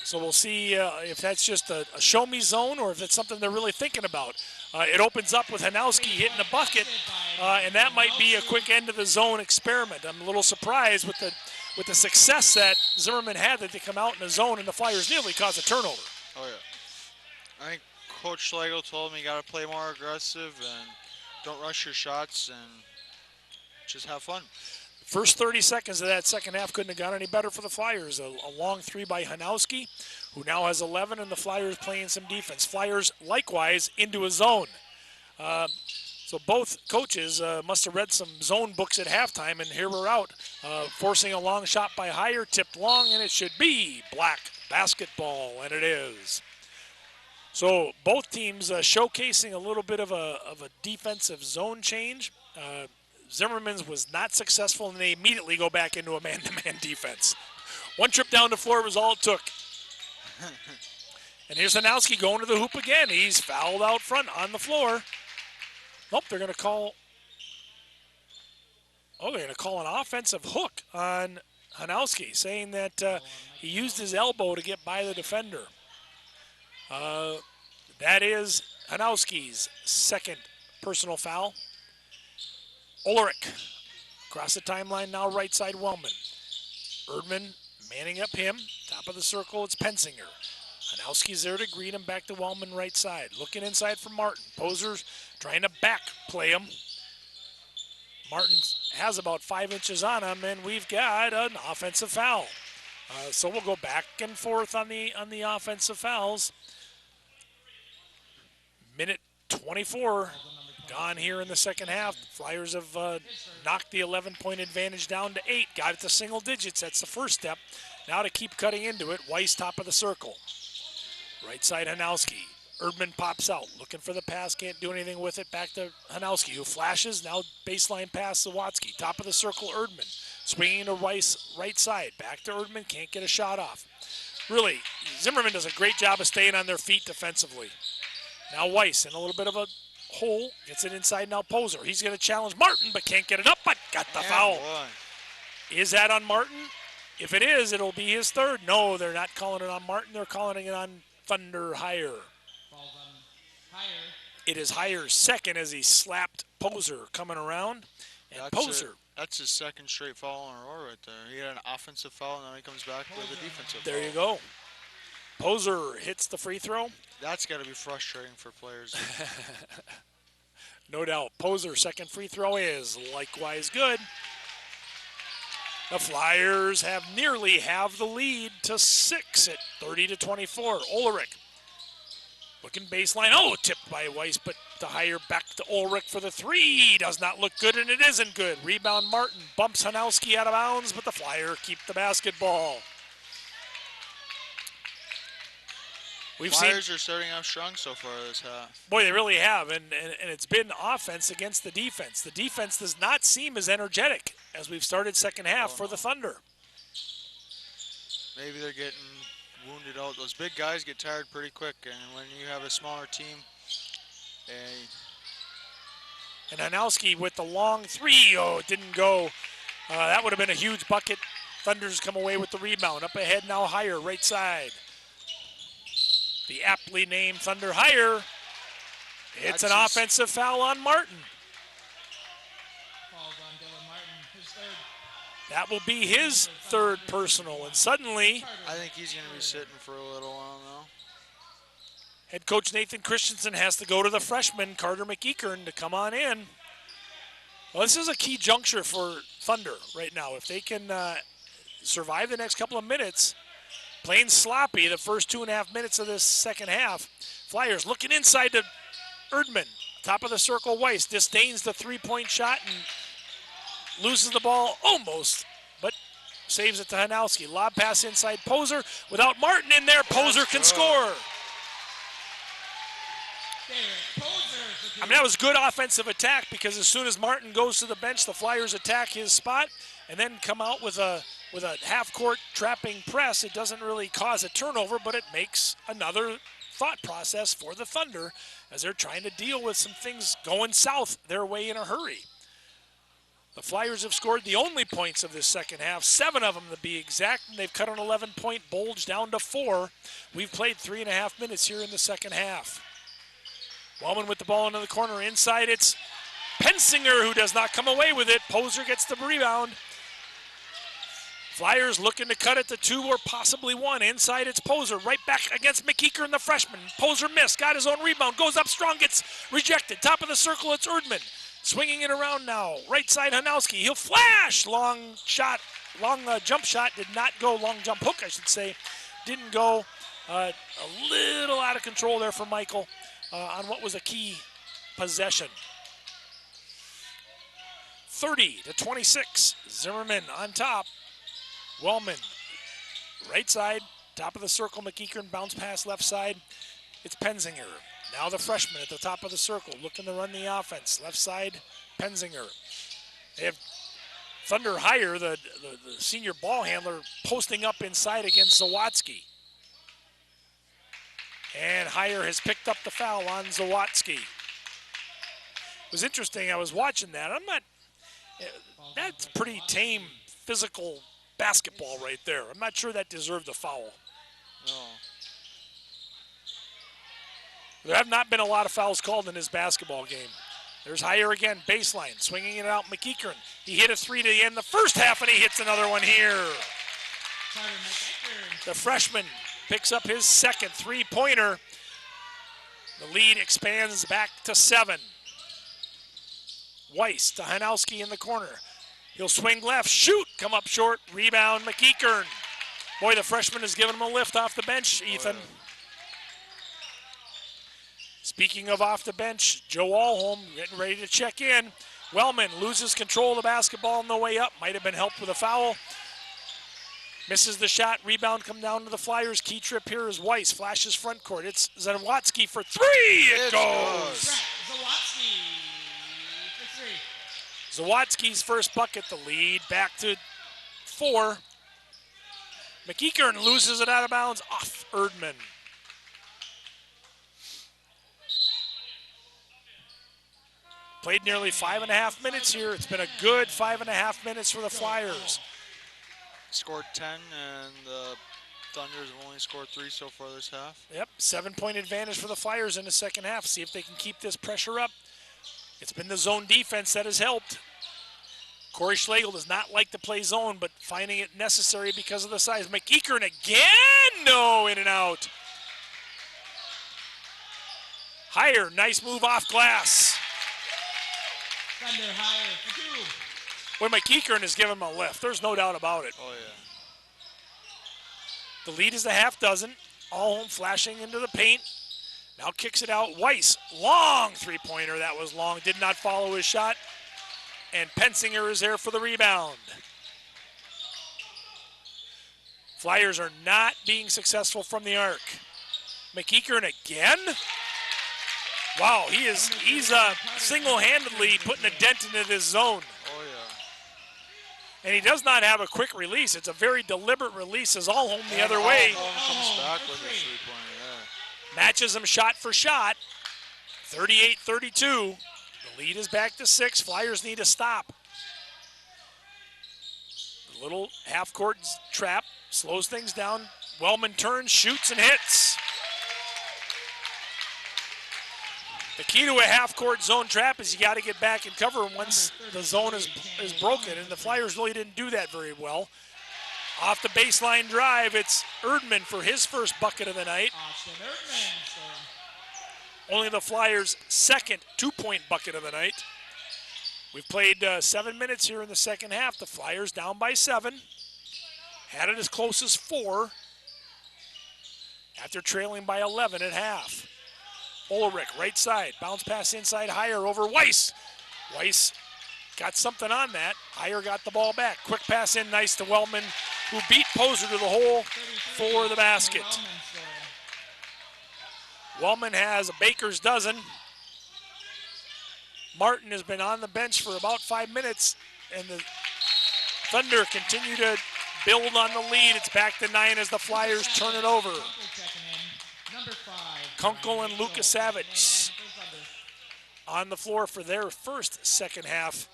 So we'll see if that's just a show-me zone or if it's something they're really thinking about. It opens up with Hanowski hitting the bucket, and that might be a quick end of the zone experiment. I'm a little surprised with the success that Zimmerman had, that they come out in the zone and the Flyers nearly caused a turnover. Oh, yeah. I think Coach Schlegel told me you got to play more aggressive and don't rush your shots and just have fun. First 30 seconds of that second half couldn't have gone any better for the Flyers. A long 3 by Hanowski, who now has 11, and the Flyers playing some defense. Flyers, likewise, into a zone. So both coaches must have read some zone books at halftime, and here we're out, forcing a long shot by Heyer, tipped long, and it should be black basketball, and it is. So both teams showcasing a little bit of a defensive zone change. Zimmerman's was not successful, and they immediately go back into a man-to-man defense. One trip down the floor was all it took. And here's Hanowski going to the hoop again. He's fouled out front on the floor. Nope, they're going to call. They're going to call an offensive hook on Hanowski, saying that he used his elbow to get by the defender. That is Hanowski's second personal foul. Ulrich across the timeline now, right side Wellman. Erdman manning up him. Top of the circle, it's Pensinger. Hanowski's there to greet him, back to Wellman right side. Looking inside for Martin. Poser's trying to back play him. Martin has about 5 inches on him, and we've got an offensive foul. So we'll go back and forth on the offensive fouls. Minute 24 gone here in the second half. Flyers have knocked the 11-point advantage down to 8. Got it to single digits. That's the first step. Now to keep cutting into it. Weiss top of the circle. Right side Hanowski. Erdman pops out. Looking for the pass. Can't do anything with it. Back to Hanowski, who flashes. Now baseline pass to Watsky. Top of the circle, Erdman. Swinging to Weiss right side. Back to Erdman. Can't get a shot off. Really, Zimmerman does a great job of staying on their feet defensively. Now Weiss in a little bit of a hole, gets it inside now. Poser, he's going to challenge Martin, but can't get it up, but got the foul. Boy. Is that on Martin? If it is, it'll be his third. No, they're not calling it on Martin. They're calling it on Thunder Heyer. Falls on Heyer. It is Heyer's second as he slapped Poser coming around. And Poser. That's his second straight foul in a row right there. He had an offensive foul, and now he comes back with a defensive foul. There you go. Poser hits the free throw. That's got to be frustrating for players. No doubt. Poser's second free throw is likewise good. The Flyers have nearly halved the lead to 6 at 30-24. Ulrich looking baseline. Oh, tipped by Weiss, but the Heyer back to Ulrich for the three. Does not look good, and it isn't good. Rebound Martin bumps Hanowski out of bounds, but the Flyers keep the basketball. Flyers are starting off strong so far this half. Boy, they really have, and it's been offense against the defense. The defense does not seem as energetic as we've started second half for the Thunder. Maybe they're getting wounded out. Those big guys get tired pretty quick, and when you have a smaller team. And Hanowski with the long three. Oh, it didn't go. That would have been a huge bucket. Thunders come away with the rebound. Up ahead now, Heyer, right side. The aptly named Thunder Heyer. It's an offensive foul on Martin. Falls on Dylan Martin, his third. That will be his third personal, and suddenly I think he's going to be sitting for a little while now. head coach Nathan Christensen has to go to the freshman, Carter McEachern, to come on in. Well, this is a key juncture for Thunder right now. If they can survive the next couple of minutes, playing sloppy the first 2.5 minutes of this second half. Flyers looking inside to Erdman. Top of the circle, Weiss disdains the three-point shot and loses the ball almost, but saves it to Hanowski. Lob pass inside Poser. Without Martin in there, Poser can score. I mean, that was good offensive attack because as soon as Martin goes to the bench, the Flyers attack his spot and then come out with a half-court trapping press. It doesn't really cause a turnover, but it makes another thought process for the Thunder as they're trying to deal with some things going south their way in a hurry. The Flyers have scored the only points of this second half, 7 of them to be exact, and they've cut an 11-point bulge down to 4. We've played 3.5 minutes here in the second half. Wellman with the ball into the corner. Inside, it's Pensinger who does not come away with it. Poser gets the rebound. Flyers looking to cut it to 2 or possibly 1. Inside, it's Poser. Right back against McEachern, the freshman. Poser missed, got his own rebound, goes up strong, gets rejected. Top of the circle, it's Erdman. Swinging it around now. Right side, Hanowski. He'll flash. Long jump shot did not go. Long jump hook, I should say. Didn't go. A little out of control there for Michael on what was a key possession. 30-26. Zimmerman on top. Wellman, right side, top of the circle. McEachern bounce pass left side. It's Pensinger. Now the freshman at the top of the circle, looking to run the offense. Left side, Pensinger. They have Thunder Heyer, the senior ball handler, posting up inside against Zawatsky. And Heyer has picked up the foul on Zawatsky. It was interesting, I was watching that. That's pretty tame, physical basketball right there. I'm not sure that deserved a foul. No. There have not been a lot of fouls called in this basketball game. There's Heyer again, baseline, swinging it out. McEachern, he hit a 3 to end the first half, and he hits another one here. The freshman picks up his second three-pointer. The lead expands back to 7. Weiss to Hanowski in the corner. He'll swing left, shoot, come up short, rebound, McEachern. Boy, the freshman has given him a lift off the bench, Ethan. Oh, yeah. Speaking of off the bench, Joe Alholm getting ready to check in. Wellman loses control of the basketball on the way up. Might have been helped with a foul. Misses the shot. Rebound come down to the Flyers. Key trip here is Weiss. Flashes front court. It's Zawatsky for 3. It goes. Zawatsky for 3. Zawatsky's first bucket. The lead back to 4. McEachern loses it out of bounds off Erdman. Played nearly 5.5 minutes here. It's been a good 5.5 minutes for the Flyers. Scored 10, and the Thunders have only scored 3 so far this half. Yep, 7-point advantage for the Flyers in the second half. See if they can keep this pressure up. It's been the zone defense that has helped. Corey Schlegel does not like to play zone, but finding it necessary because of the size. McEachern again! No, in and out. Higher, nice move off glass. Thunder higher for 2. When McEachern is giving him a lift, there's no doubt about it. Oh, yeah. The lead is a half dozen. Allholm flashing into the paint. Now kicks it out. Weiss, long three-pointer. That was long. Did not follow his shot. And Pensinger is there for the rebound. Flyers are not being successful from the arc. McEachern again. Wow, he's single-handedly putting a dent into this zone. Oh, yeah. And he does not have a quick release. It's a very deliberate release as Allholm the other way. Allholm comes back with a three-pointer, yeah. Matches him shot for shot. 38-32. The lead is back to 6. Flyers need to stop. The little half-court trap slows things down. Wellman turns, shoots, and hits. The key to a half-court zone trap is you got to get back and cover once the zone is broken, and the Flyers really didn't do that very well. Off the baseline drive, it's Erdman for his first bucket of the night. Only the Flyers' second two-point bucket of the night. We've played 7 minutes here in the second half. The Flyers down by 7. Had it as close as 4 after trailing by 11 at half. Ulrich, right side, bounce pass inside, Higher over Weiss. Weiss got something on that. Higher got the ball back. Quick pass in, nice to Wellman, who beat Poser to the hole for the basket. Wellman has a baker's dozen. Martin has been on the bench for about 5 minutes, and the Thunder continue to build on the lead. It's back to 9 as the Flyers turn it over. Kunkel and Lukasavich on the floor for their first second half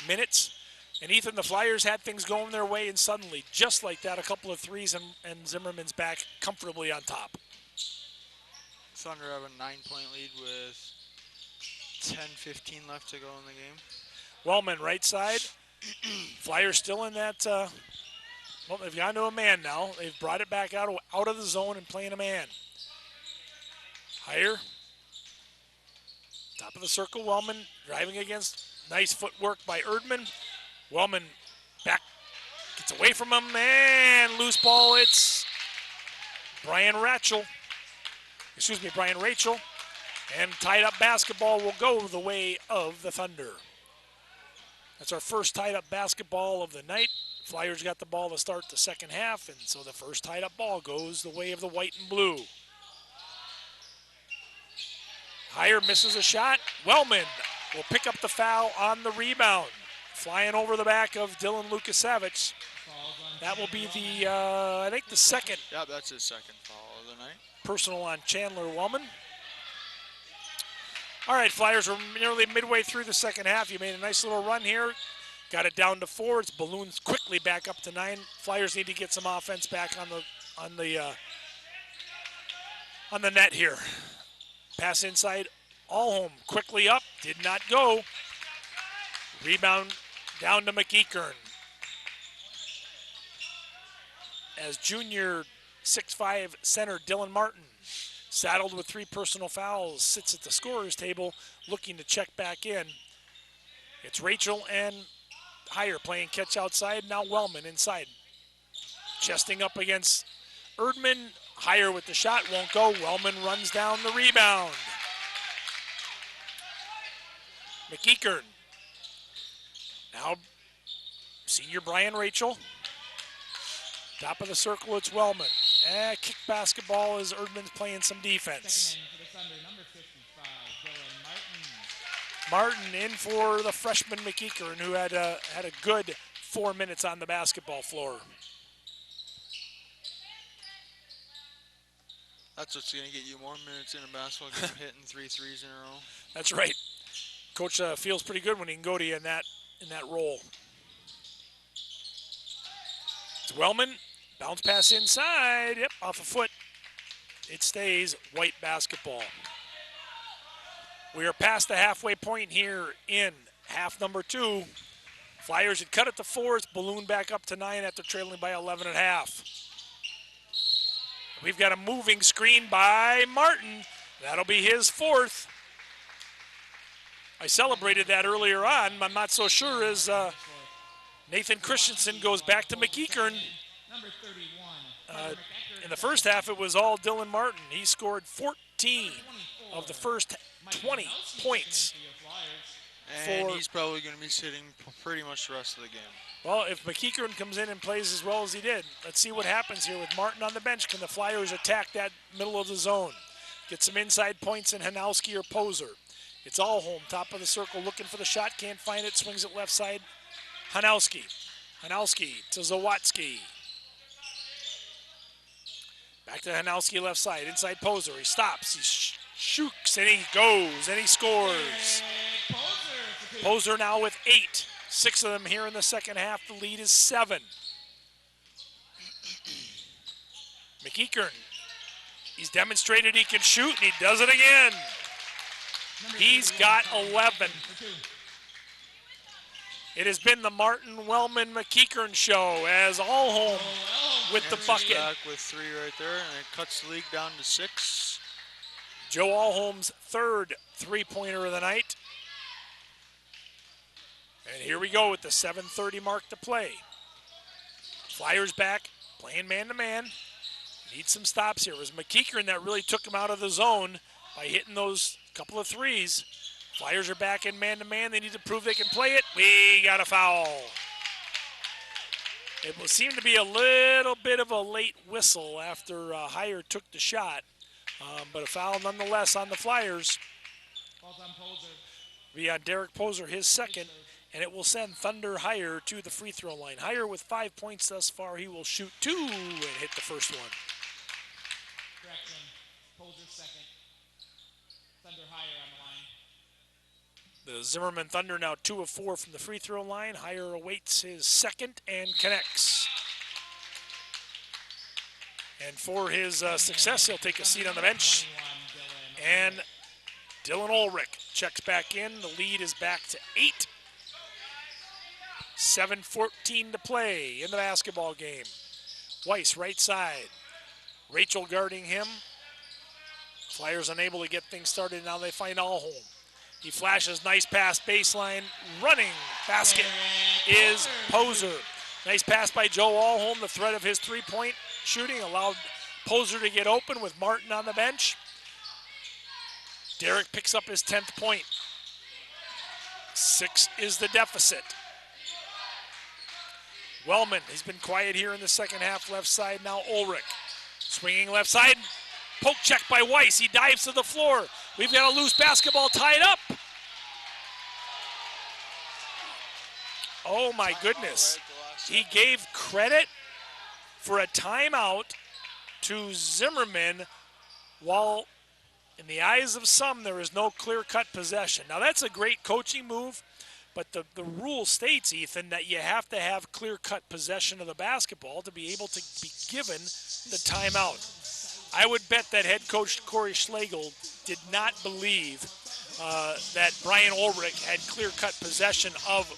minutes. And Ethan, the Flyers had things going their way, and suddenly, just like that, a couple of threes, and Zimmerman's back comfortably on top. Thunder have a 9-point lead with 10-15 left to go in the game. Wellman, right side. Flyers still in that, well, they've gone to a man now. They've brought it back out of the zone and playing a man. Higher. Top of the circle, Wellman driving against. Nice footwork by Erdman. Wellman back, gets away from him, and loose ball. It's Brian Rachel. And tied up basketball will go the way of the Thunder. That's our first tied up basketball of the night. Flyers got the ball to start the second half, and so the first tied up ball goes the way of the white and blue. Higher misses a shot. Wellman will pick up the foul on the rebound. Flying over the back of Dylan Lukasavich. That will be the, I think the second. Yeah, that's his second foul of the night. Personal on Chandler Wellman. All right, Flyers, we're nearly midway through the second half. You made a nice little run here. Got it down to 4. It's balloons quickly back up to 9. Flyers need to get some offense back on the net here. Pass inside, Allholm quickly up, did not go. Rebound down to McEachern. As junior 6'5" center Dylan Martin, saddled with 3 personal fouls, sits at the scorer's table looking to check back in. It's Rachel and Higher playing catch outside. Now Wellman inside. Chesting up against Erdman. Higher with the shot, won't go. Wellman runs down the rebound. McEachern. Now senior Brian Rachel. Top of the circle, it's Wellman. Kick basketball as Erdman's playing some defense. Martin in for the freshman McEachern, who had a good 4 minutes on the basketball floor. That's what's going to get you more minutes in a basketball game, hitting 3 threes in a row. That's right. Coach feels pretty good when he can go to you in that role. It's Wellman. Bounce pass inside. Yep, off a foot. It stays White basketball. We are past the halfway point here in half number 2. Flyers had cut it to 4. It's ballooned back up to 9 after trailing by 11 and a half. We've got a moving screen by Martin. That'll be his 4th. I celebrated that earlier on. I'm not so sure as Nathan Christensen goes back to McEachern. Number 31. In the first half, it was all Dylan Martin. He scored 14 of the first 20 points. And he's probably going to be sitting pretty much the rest of the game. Well, if McEachern comes in and plays as well as he did, let's see what happens here with Martin on the bench. Can the Flyers attack that middle of the zone? Get some inside points in Hanowski or Poser. It's all home, top of the circle, looking for the shot, can't find it, swings it left side. Hanowski to Zawadzki. Back to Hanowski left side, inside Poser. He stops, he shooks, and he goes, and he scores. Poser now with 8. 6 of them here in the second half. The lead is 7. McEachern, he's demonstrated he can shoot, and he does it again. He's got 11. It has been the Martin Wellman McEachern show as all home with the bucket. Back with 3 right there, and it cuts the league down to 6. Joe Allholm's 3rd three-pointer of the night. And here we go with the 7:30 mark to play. Flyers back, playing man-to-man. Need some stops here. It was McEachern that really took him out of the zone by hitting those couple of threes. Flyers are back in man-to-man. They need to prove they can play it. We got a foul. It seemed to be a little bit of a late whistle after Heyer took the shot. But a foul nonetheless on the Flyers. Falls on Poser. Be on Derek Poser, his 2nd. And it will send Thunder Heyer to the free throw line. Heyer with 5 points thus far. He will shoot 2 and hit the first one. Correction. Poser 2nd. Thunder Heyer on the line. The Zimmerman Thunder now 2 of 4 from the free throw line. Heyer awaits his 2nd and connects. And for his success, he'll take a seat on the bench. And Dylan Ulrich checks back in. The lead is back to 8. 7:14 to play in the basketball game. Weiss, right side. Rachel guarding him. Flyers unable to get things started. Now they find Allholm. He flashes, nice pass, baseline. Running basket is Poser. Nice pass by Joe Allholm. The threat of his three-point shooting allowed Poser to get open with Martin on the bench. Derek picks up his 10th point. 6 is the deficit. Wellman, he's been quiet here in the second half, left side. Now Ulrich, swinging left side. Poke check by Weiss. He dives to the floor. We've got a loose basketball tied up. Oh my goodness. He gave credit for a timeout to Zimmerman while in the eyes of some there is no clear-cut possession. Now that's a great coaching move. But the rule states, Ethan, that you have to have clear-cut possession of the basketball to be able to be given the timeout. I would bet that head coach Corey Schlegel did not believe that Brian Ulrich had clear-cut possession of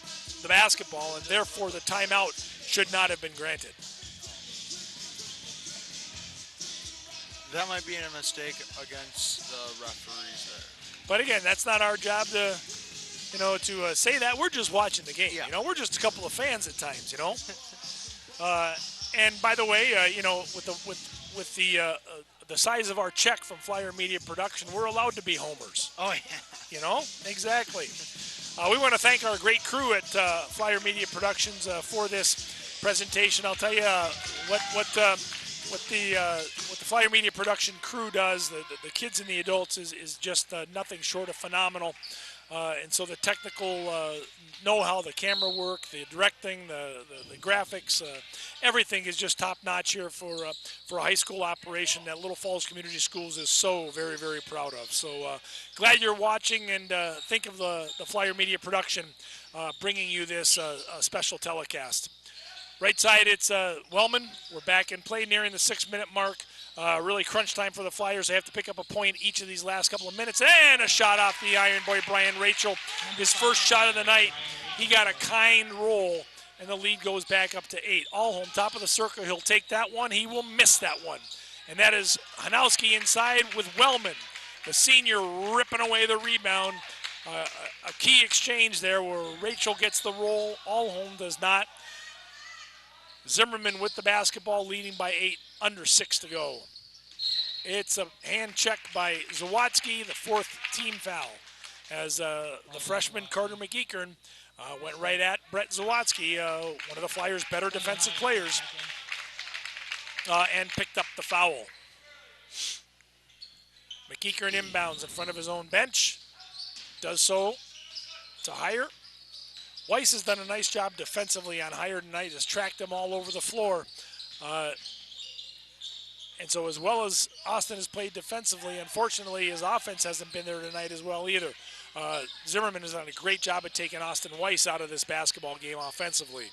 the basketball, and therefore the timeout should not have been granted. That might be a mistake against the referees there. But again, that's not our job to say that. We're just watching the game. Yeah. We're just a couple of fans at times. And by the way, with the size of our check from Flyer Media Production, we're allowed to be homers. Oh yeah. Exactly. We want to thank our great crew at Flyer Media Productions for this presentation. I'll tell you what the Flyer Media Production crew does. The kids and the adults is just nothing short of phenomenal. And so the technical know-how, the camera work, the directing, the graphics, everything is just top-notch here for a high school operation that Little Falls Community Schools is so very, very proud of. So glad you're watching, and think of the Flyer Media Production bringing you this special telecast. Right side, it's Wellman. We're back in play nearing the 6-minute mark. Really crunch time for the Flyers. They have to pick up a point each of these last couple of minutes. And a shot off the iron by Brian Rachel. His first shot of the night. He got a kind roll, and the lead goes back up to 8. Allholm, top of the circle. He'll take that one. He will miss that one. And that is Hanowski inside with Wellman. The senior ripping away the rebound. A key exchange there where Rachel gets the roll. Allholm does not. Zimmerman with the basketball, leading by 8, under 6 to go. It's a hand check by Zawadzki, the 4th team foul, as the freshman Carter McEachern went right at Brett Zawadzki, one of the Flyers' better defensive players, and picked up the foul. McEachern inbounds in front of his own bench, does so to Heyer. Weiss has done a nice job defensively on Heyer tonight, has tracked them all over the floor. And so as well as Austin has played defensively, unfortunately his offense hasn't been there tonight as well either. Zimmerman has done a great job at taking Austin Weiss out of this basketball game offensively.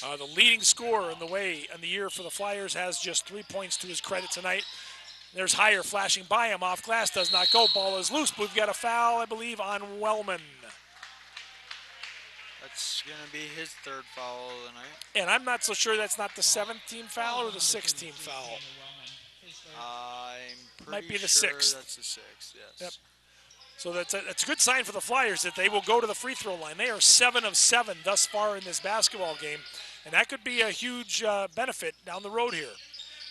The leading scorer in the year for the Flyers has just 3 points to his credit tonight. There's Heyer flashing by him, off glass, does not go, ball is loose, but we've got a foul, I believe, on Wellman. That's going to be his 3rd foul of the night. And I'm not so sure that's not the 7th team foul or the 6th team foul. I'm pretty Might be the sure 6th. that's the 6th, yes. Yep. So that's a good sign for the Flyers that they will go to the free throw line. They are 7 of 7 thus far in this basketball game, and that could be a huge benefit down the road here.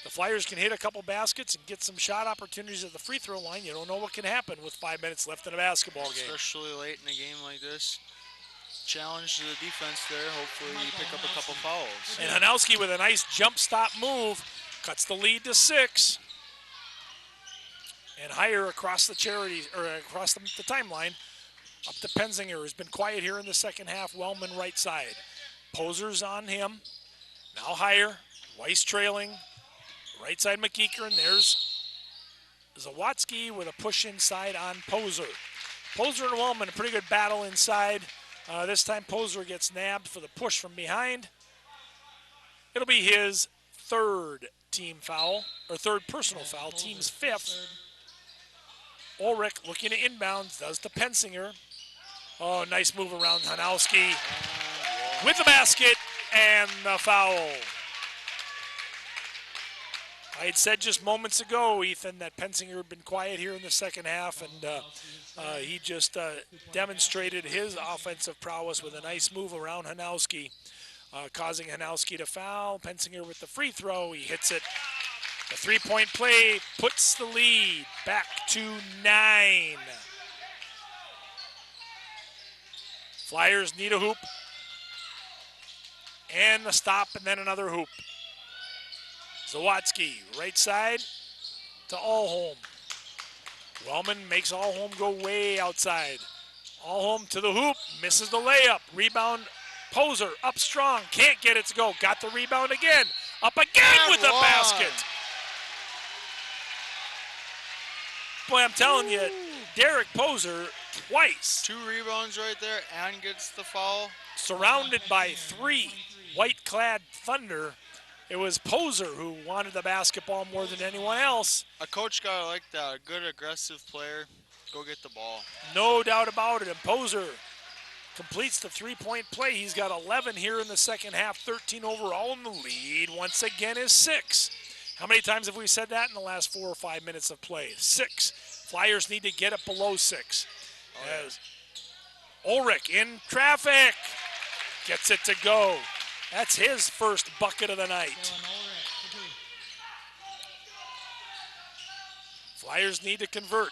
The Flyers can hit a couple baskets and get some shot opportunities at the free throw line. You don't know what can happen with 5 minutes left in a basketball game. Especially late in a game like this. Challenge to the defense there. Hopefully you pick up a couple fouls. And Hanowski with a nice jump stop move cuts the lead to 6. And Heyer across the across the timeline up to Penzinger, who's been quiet here in the second half. Wellman right side. Poser's on him. Now Heyer. Weiss trailing. Right side McEachern. There's Zawadzki with a push inside on Poser. Poser and Wellman, a pretty good battle inside. This time Poser gets nabbed for the push from behind. It'll be his 3rd team foul, or 3rd personal foul, team's 5th. Ulrich looking to inbounds, does to Penzinger. Oh, nice move around Hanowski with the basket and the foul. I had said just moments ago, Ethan, that Penzinger had been quiet here in the second half, and he just demonstrated his offensive prowess with a nice move around Hanowski, causing Hanowski to foul. Penzinger with the free throw, he hits it. The 3-point play puts the lead back to 9. Flyers need a hoop, and a stop, and then another hoop. Zawadzki, right side to Allholm. Wellman makes Allholm go way outside. Allholm to the hoop, misses the layup. Rebound, Poser, up strong, can't get it to go. Got the rebound again, up again with the basket. Boy, I'm telling you, Derek Poser twice. 2 rebounds right there and gets the foul. Surrounded by 3 white-clad Thunder. It was Poser who wanted the basketball more than anyone else. A coach gotta like that. A good aggressive player, go get the ball. No doubt about it. And Poser completes the 3-point play. He's got 11 here in the second half, 13 overall, and the lead once again is 6. How many times have we said that in the last 4 or 5 minutes of play? 6. Flyers need to get it below 6. As Ulrich in traffic gets it to go. That's his first bucket of the night. Flyers need to convert.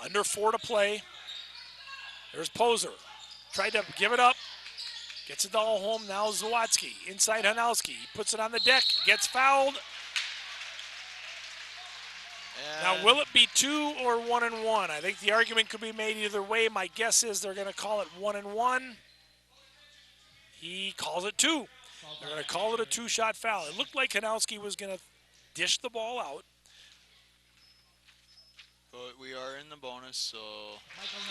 Under 4 to play. There's Poser. Tried to give it up. Gets it to Allholm. Now Zawadzki. Inside Hanowski. He puts it on the deck. Gets fouled. Now, will it be 2 or 1-1? I think the argument could be made either way. My guess is they're going to call it 1-1. He calls it 2. They're going to call it a 2-shot foul. It looked like Hanowski was going to dish the ball out. But we are in the bonus, so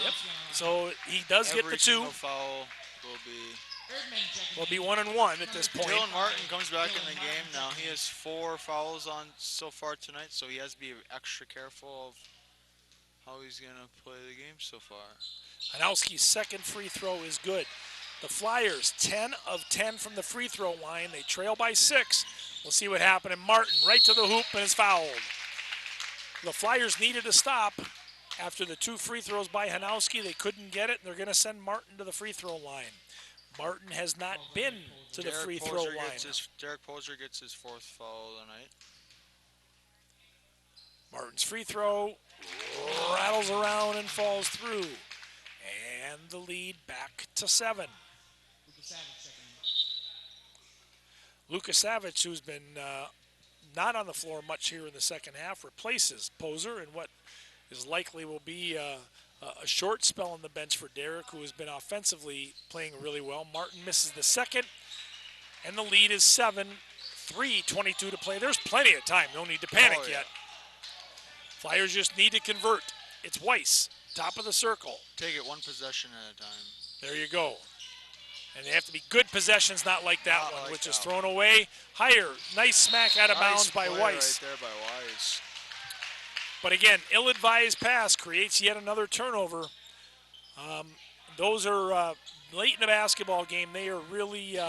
yep. So he does get the 2. Every foul will be Erdman checking Will in. be 1-1 at this point. Dylan Martin comes back in the game now. He has 4 fouls on so far tonight, so he has to be extra careful of how he's going to play the game so far. Hanowski's second free throw is good. The Flyers, 10 of 10 from the free throw line. They trail by 6. We'll see what happened. And Martin right to the hoop and is fouled. The Flyers needed a stop after the 2 free throws by Hanowski. They couldn't get it, and they're going to send Martin to the free throw line. Martin has not been to the free throw line. Derek Poser gets his 4th foul tonight. Martin's free throw rattles around and falls through. And the lead back to 7. Lucas Savage, who's been not on the floor much here in the second half, replaces Poser in what is likely will be a short spell on the bench for Derek, who has been offensively playing really well. Martin misses the second, and the lead is 7. 3:22 to play. There's plenty of time. No need to panic yet. Flyers just need to convert. It's Weiss, top of the circle. Take it 1 possession at a time. There you go. And they have to be good possessions, not like that one, which is thrown away. Higher, nice smack out of bounds by Weiss. Right there by Weiss. But again, ill-advised pass creates yet another turnover. Those are late in the basketball game. They are really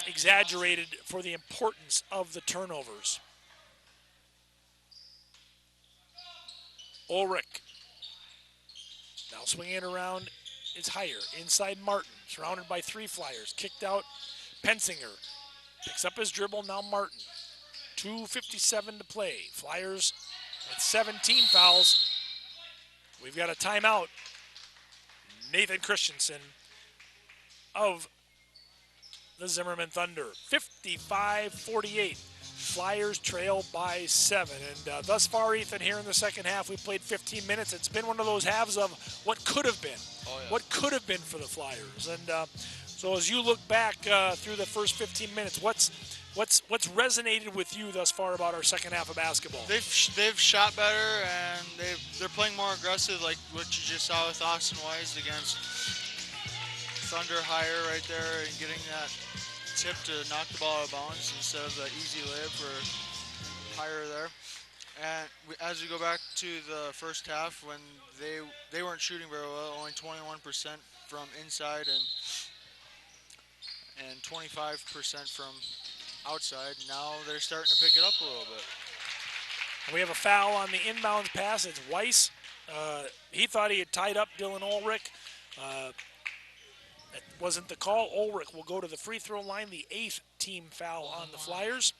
exaggerated for the importance of the turnovers. Ulrich now swinging it around. It's Higher inside Martin, surrounded by 3 Flyers. Kicked out. Pensinger picks up his dribble. Now Martin. 2:57 to play. Flyers with 17 fouls. We've got a timeout. Nathan Christensen of the Zimmerman Thunder. 55-48. Flyers trail by 7. And thus far, Ethan, here in the second half, we played 15 minutes. It's been one of those halves of what could have been. What could have been for the Flyers. And so as you look back through the first 15 minutes, what's resonated with you thus far about our second half of basketball? They've shot better, and they're playing more aggressive, like what you just saw with Austin Wise against Thunder Higher right there, and getting that tip to knock the ball out of bounds instead of the easy layup for Higher there. And as we go back to the first half, when they weren't shooting very well, only 21% from inside and 25% from outside. Now they're starting to pick it up a little bit. We have a foul on the inbound pass. It's Weiss. He thought he had tied up Dylan Ulrich. That wasn't the call. Ulrich will go to the free throw line, the 8th team foul on the Flyers.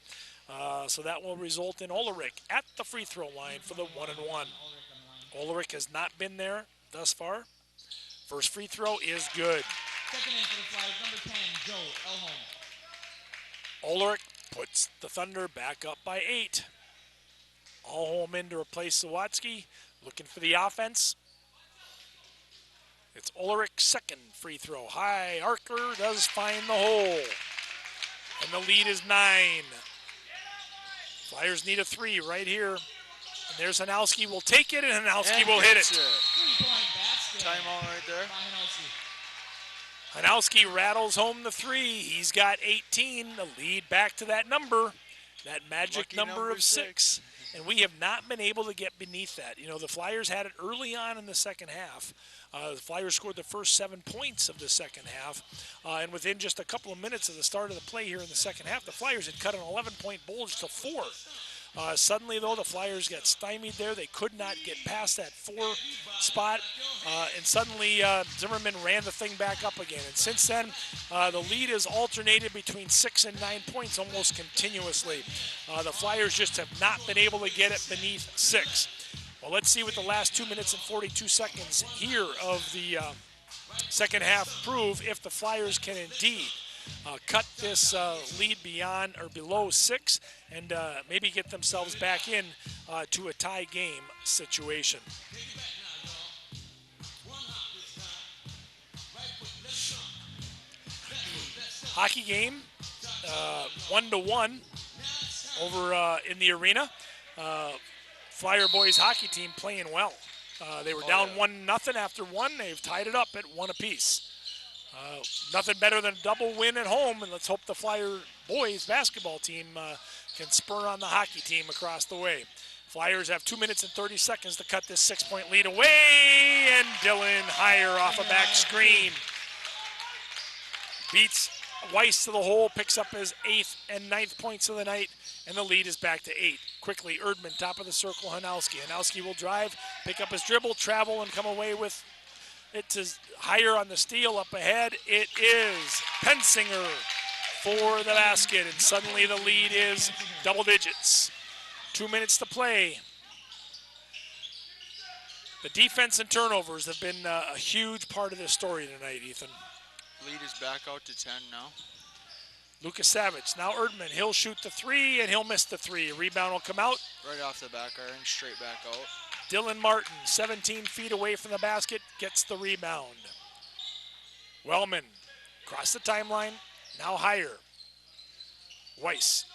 So that will result in Ulrich at the free throw line for the 1-and-1. Ulrich has not been there thus far. First free throw is good. Checking in for the Flyers, number 10, Joe Elholm. Ulrich puts the Thunder back up by 8. Elholm in to replace Sawatsky, looking for the offense. It's Ulrich's second free throw. High, Arkler does find the hole. And the lead is 9. Flyers need a 3 right here. And there's Hanowski will take it, and Hanowski will hit it. 3-point basket. Timeout right there. Hanowski rattles home the 3. He's got 18. The lead back to that number, that magic number of 6. And we have not been able to get beneath that. You know, the Flyers had it early on in the second half. The Flyers scored the first 7 points of the second half. And within just a couple of minutes of the start of the play here in the second half, the Flyers had cut an 11-point bulge to 4. Suddenly, though, the Flyers got stymied there. They could not get past that 4 spot. And suddenly, Zimmerman ran the thing back up again. And since then, the lead has alternated between 6 and 9 points almost continuously. The Flyers just have not been able to get it beneath 6. Well, let's see what the last 2 minutes and 42 seconds here of the second half prove if the Flyers can indeed cut this lead beyond or below 6 and maybe get themselves back in to a tie game situation. Hockey game, 1-1 over in the arena. Flyer boys hockey team playing well. They were down 1-0 after 1. They've tied it up at 1 apiece. Nothing better than a double win at home, and let's hope the Flyer boys basketball team can spur on the hockey team across the way. Flyers have 2 minutes and 30 seconds to cut this 6-point lead away, and Dylan Heyer off a back screen. Beats Weiss to the hole, picks up his 8th and 9th points of the night, and the lead is back to 8. Quickly, Erdman, top of the circle, Hanowski. Hanowski will drive, pick up his dribble, travel, and come away with it to Heyer on the steal up ahead. It is Pensinger for the basket, and suddenly the lead is double digits. 2 minutes to play. The defense and turnovers have been a huge part of this story tonight, Ethan. Lead is back out to 10 now. Lucas Savage, now Erdman. He'll shoot the 3, and he'll miss the 3. A rebound will come out. Right off the back iron, straight back out. Dylan Martin, 17 feet away from the basket, gets the rebound. Wellman, across the timeline, now Heyer. Weiss,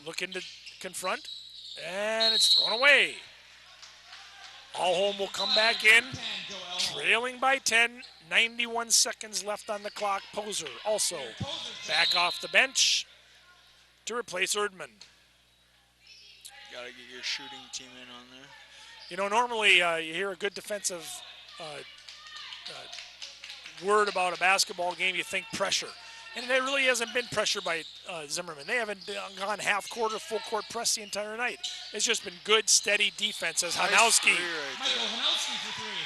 looking to confront, and it's thrown away. Allholm will come back in, trailing by 10, 91 seconds left on the clock. Poser also back off the bench to replace Erdman. Gotta get your shooting team in on there. You know, normally you hear a good defensive word about a basketball game, you think pressure. And there really hasn't been pressure by Zimmerman. They haven't gone half quarter, full court press the entire night. It's just been good, steady defense as Hanowski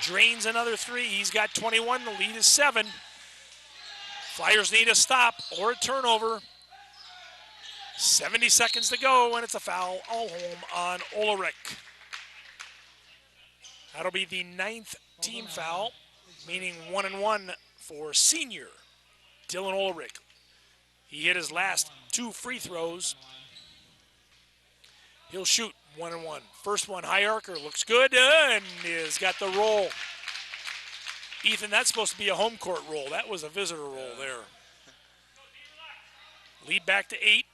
drains another 3. He's got 21. The lead is 7. Flyers need a stop or a turnover. 70 seconds to go, and it's a foul. Allholm on Ulrich. That'll be the 9th team foul, meaning 1-1 for senior Dylan Ulrich. He hit his last 2 free throws. He'll shoot 1-1. First one, Hierarcher looks good and has got the roll. Ethan, that's supposed to be a home court roll. That was a visitor roll there. Lead back to 8.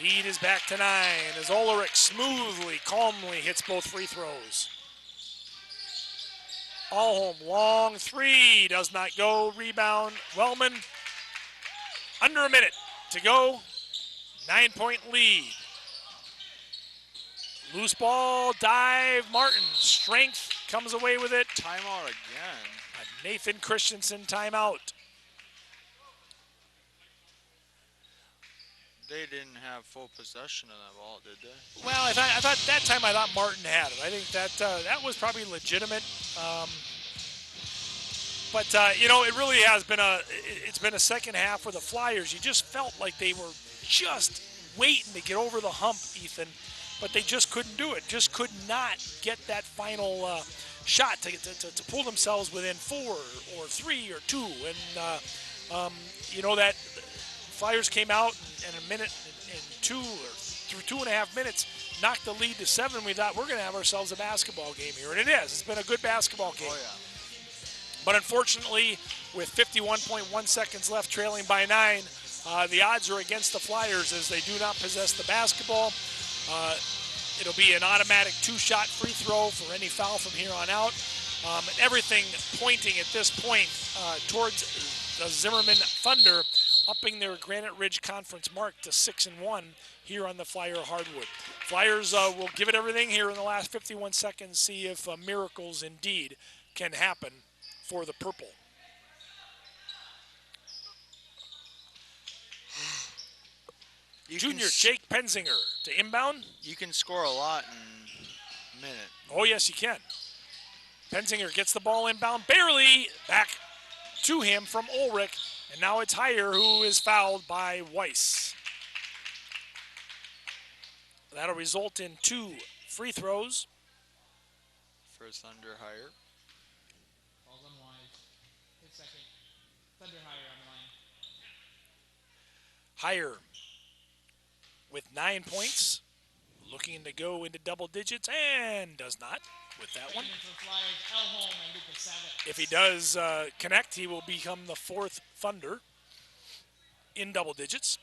Lead is back to 9 as Ulrich smoothly, calmly hits both free throws. Allholm, long 3, does not go. Rebound, Wellman. Under a minute to go. 9-point lead. Loose ball, dive, Martin. Strength comes away with it. Timeout again. A Nathan Christensen timeout. They didn't have full possession of that ball, did they? Well, I thought that time I thought Martin had it. I think that was probably legitimate. But you know, it really has been it's been a second half for the Flyers. You just felt like they were just waiting to get over the hump, Ethan, but they just couldn't do it. Just could not get that final shot to pull themselves within 4 or 3 or 2. And you know that Flyers came out in a minute and 2 or through 2.5 minutes, knocked the lead to 7. We thought we're going to have ourselves a basketball game here, and it is. It's been a good basketball game. Oh, yeah. But unfortunately, with 51.1 seconds left, trailing by 9, the odds are against the Flyers as they do not possess the basketball. It'll be an automatic 2-shot free throw for any foul from here on out. And everything pointing at this point towards the Zimmerman Thunder, upping their Granite Ridge Conference mark to 6-1 here on the Flyer hardwood. Flyers will give it everything here in the last 51 seconds, see if miracles indeed can happen for the purple. Junior Jake Pensinger to inbound. You can score a lot in a minute. Oh, yes, you can. Pensinger gets the ball inbound, barely back to him from Ulrich, and now it's Heyer who is fouled by Weiss. That'll result in 2 free throws. First under Heyer. Falls on Weiss. His second. Thunder Heyer on the line. Heyer with 9 points, looking to go into double digits, and does not with that one. If he does connect, he will become the 4th Thunder in double digits.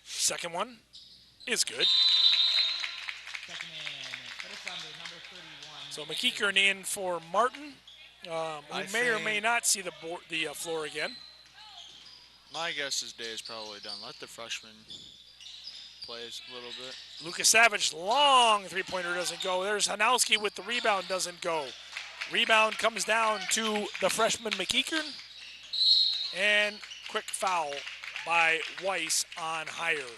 Second one is good. So McEachern in for Martin, who may or may not see the floor again. My guess is day is probably done. Let the freshman play a little bit. Lucas Savage, long three-pointer doesn't go. There's Hanowski with the rebound, doesn't go. Rebound comes down to the freshman McEachern. And quick foul by Weiss on Heyer.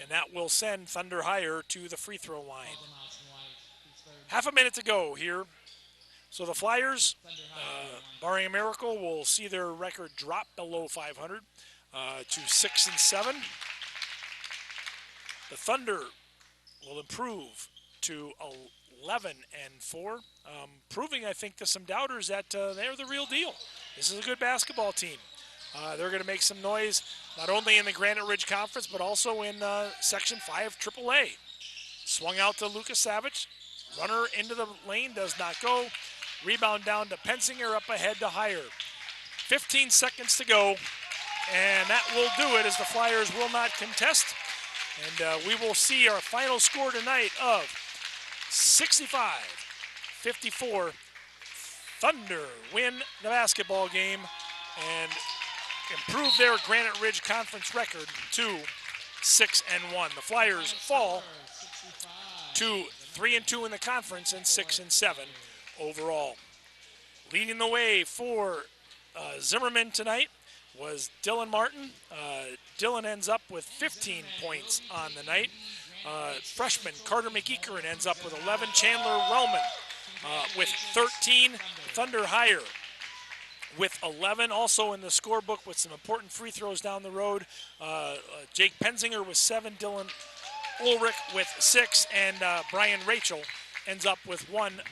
And that will send Thunder Heyer to the free throw line. Half a minute to go here. So the Flyers, barring a miracle, will see their record drop below 500 to 6-7. The Thunder will improve to 11-4, proving, I think, to some doubters that they're the real deal. This is a good basketball team. They're going to make some noise not only in the Granite Ridge Conference, but also in Section 5 AAA. Swung out to Lucas Savage. Runner into the lane, does not go. Rebound down to Pensinger, up ahead to Heyer. 15 seconds to go, and that will do it as the Flyers will not contest. And we will see our final score tonight of 65-54. Thunder win the basketball game and improve their Granite Ridge Conference record to 6-1. The Flyers fall to 3-2 in the conference and 6-7 overall. Leading the way for Zimmerman tonight was Dylan Martin. Dylan ends up with 15 points on the night. Freshman Carter McEachern ends up with 11. Chandler Wellman with 13. Thunder Heyer with 11. Also in the scorebook with some important free throws down the road. Jake Pensinger with 7. Dylan Ulrich with 6. And Brian Rachel ends up with 1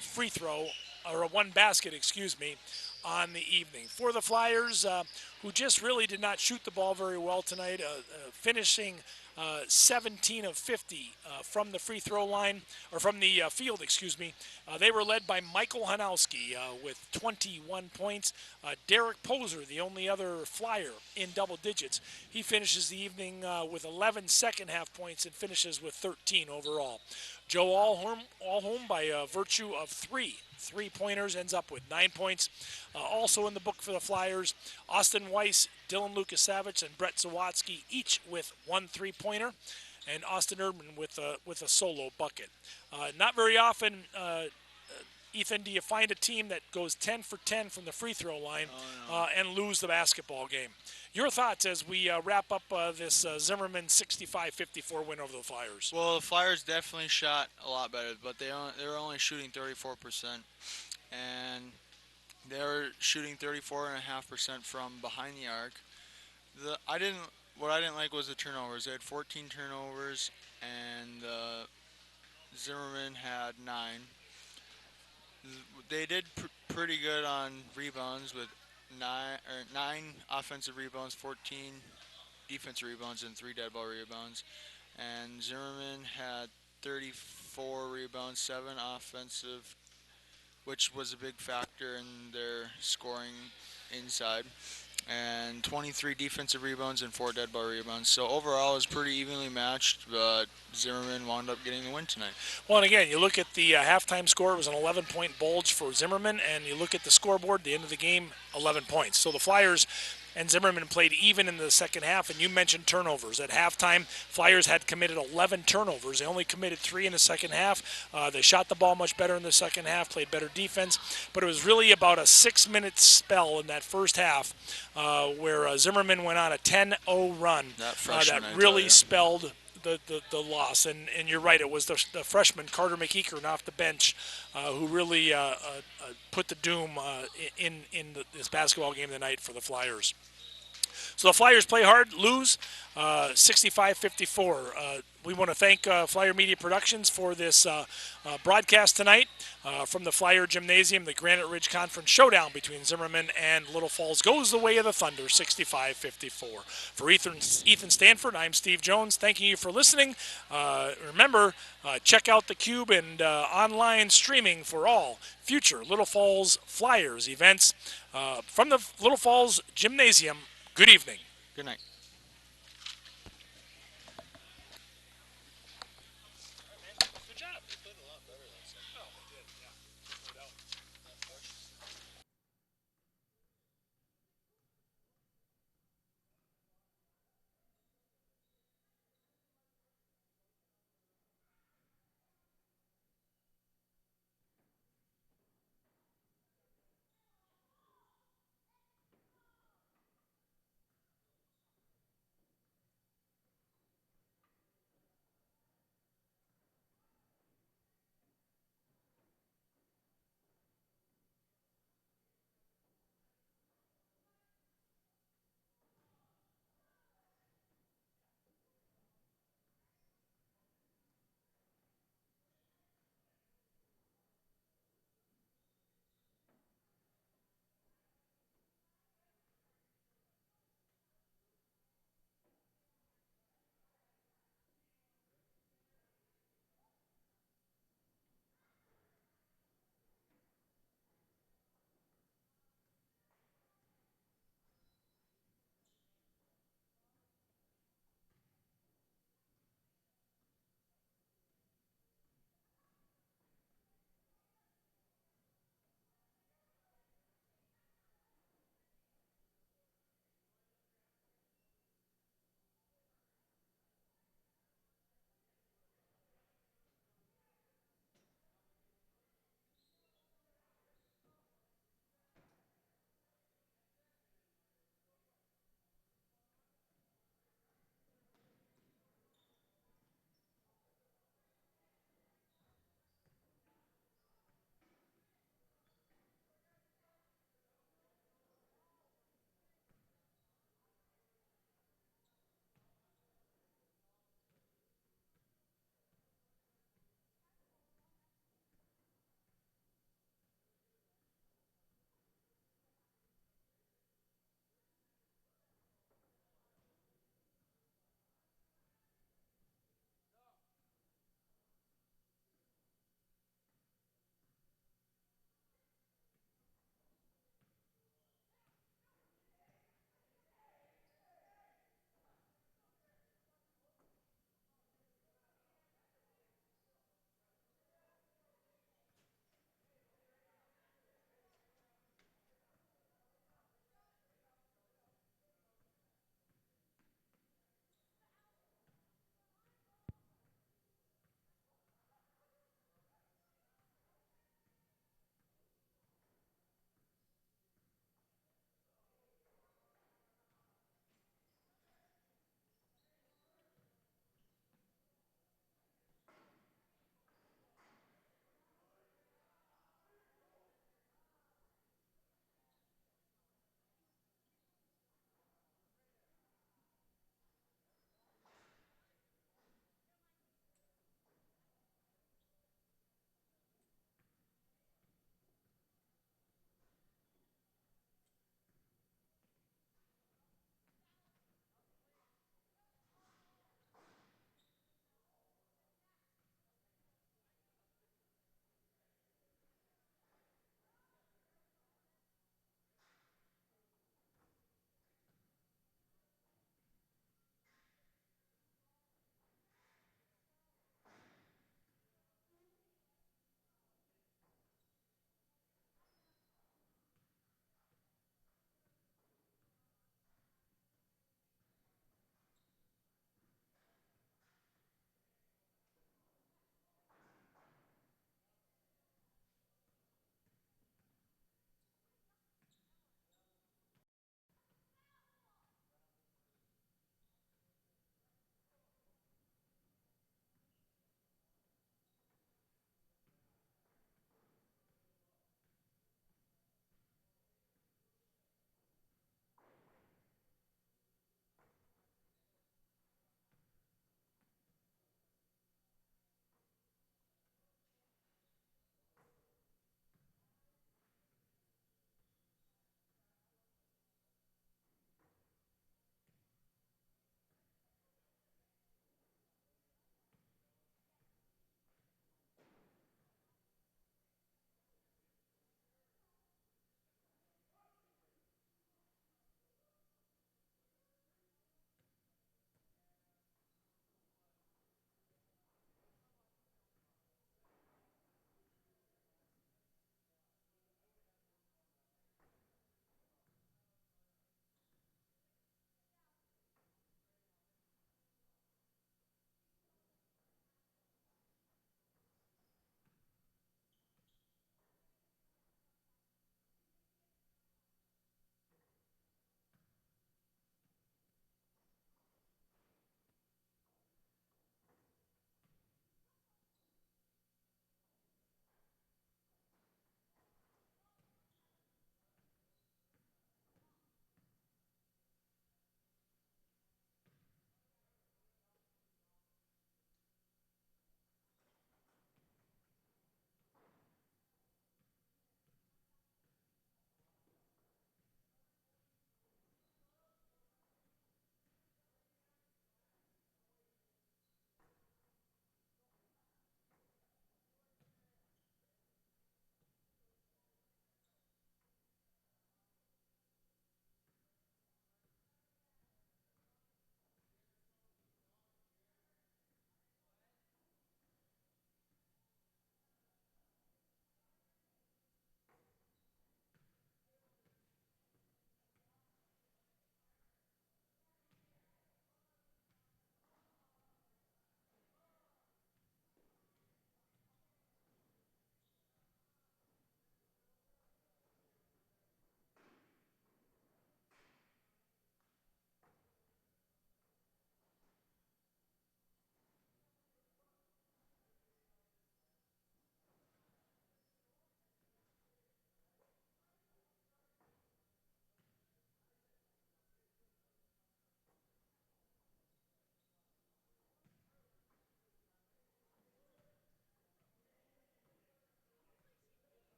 free throw, or 1 basket, excuse me, on the evening. For the Flyers, who just really did not shoot the ball very well tonight, finishing 17 of 50 from the free throw line, or from the field, excuse me. They were led by Michael Hanowski with 21 points. Derek Poser, the only other Flyer in double digits, he finishes the evening with 11 second half points and finishes with 13 overall. Joe Allholm, by virtue of 3 three-pointers, ends up with 9 points. Also in the book for the Flyers, Austin Weiss, Dylan Lucas Savage, and Brett Zawatsky, each with 1 three-pointer, and Austin Erdman with a solo bucket. Not very often, Ethan, do you find a team that goes 10 for 10 from the free throw line and lose the basketball game? Your thoughts as we wrap up this Zimmerman 65-54 win over the Flyers? Well, the Flyers definitely shot a lot better, but they were only shooting 34%, and they were shooting 34.5% from behind the arc. What I didn't like was the turnovers. They had 14 turnovers, and Zimmerman had 9. They did pretty good on rebounds with 9 offensive rebounds, 14 defensive rebounds, and 3 dead ball rebounds. And Zimmerman had 34 rebounds, 7 offensive, which was a big factor in their scoring inside, and 23 defensive rebounds and 4 dead ball rebounds. So overall, it was pretty evenly matched, but Zimmerman wound up getting the win tonight. Well, and again, you look at the halftime score, it was an 11-point bulge for Zimmerman, and you look at the scoreboard, the end of the game, 11 points. So the Flyers and Zimmerman played even in the second half, and you mentioned turnovers. At halftime, Flyers had committed 11 turnovers. They only committed 3 in the second half. They shot the ball much better in the second half, played better defense, but it was really about a 6-minute spell in that first half where Zimmerman went on a 10-0 run that really spelled the loss. And you're right, it was the freshman Carter McEachern off the bench who really put the doom in this basketball game tonight for the Flyers. So the Flyers play hard, lose 65-54. We want to thank Flyer Media Productions for this broadcast tonight from the Flyer Gymnasium. The Granite Ridge Conference showdown between Zimmerman and Little Falls goes the way of the Thunder, 65-54. For Ethan Stanford, I'm Steve Jones. Thanking you for listening. Remember, check out theCUBE and online streaming for all future Little Falls Flyers events from the Little Falls Gymnasium. Good evening. Good night.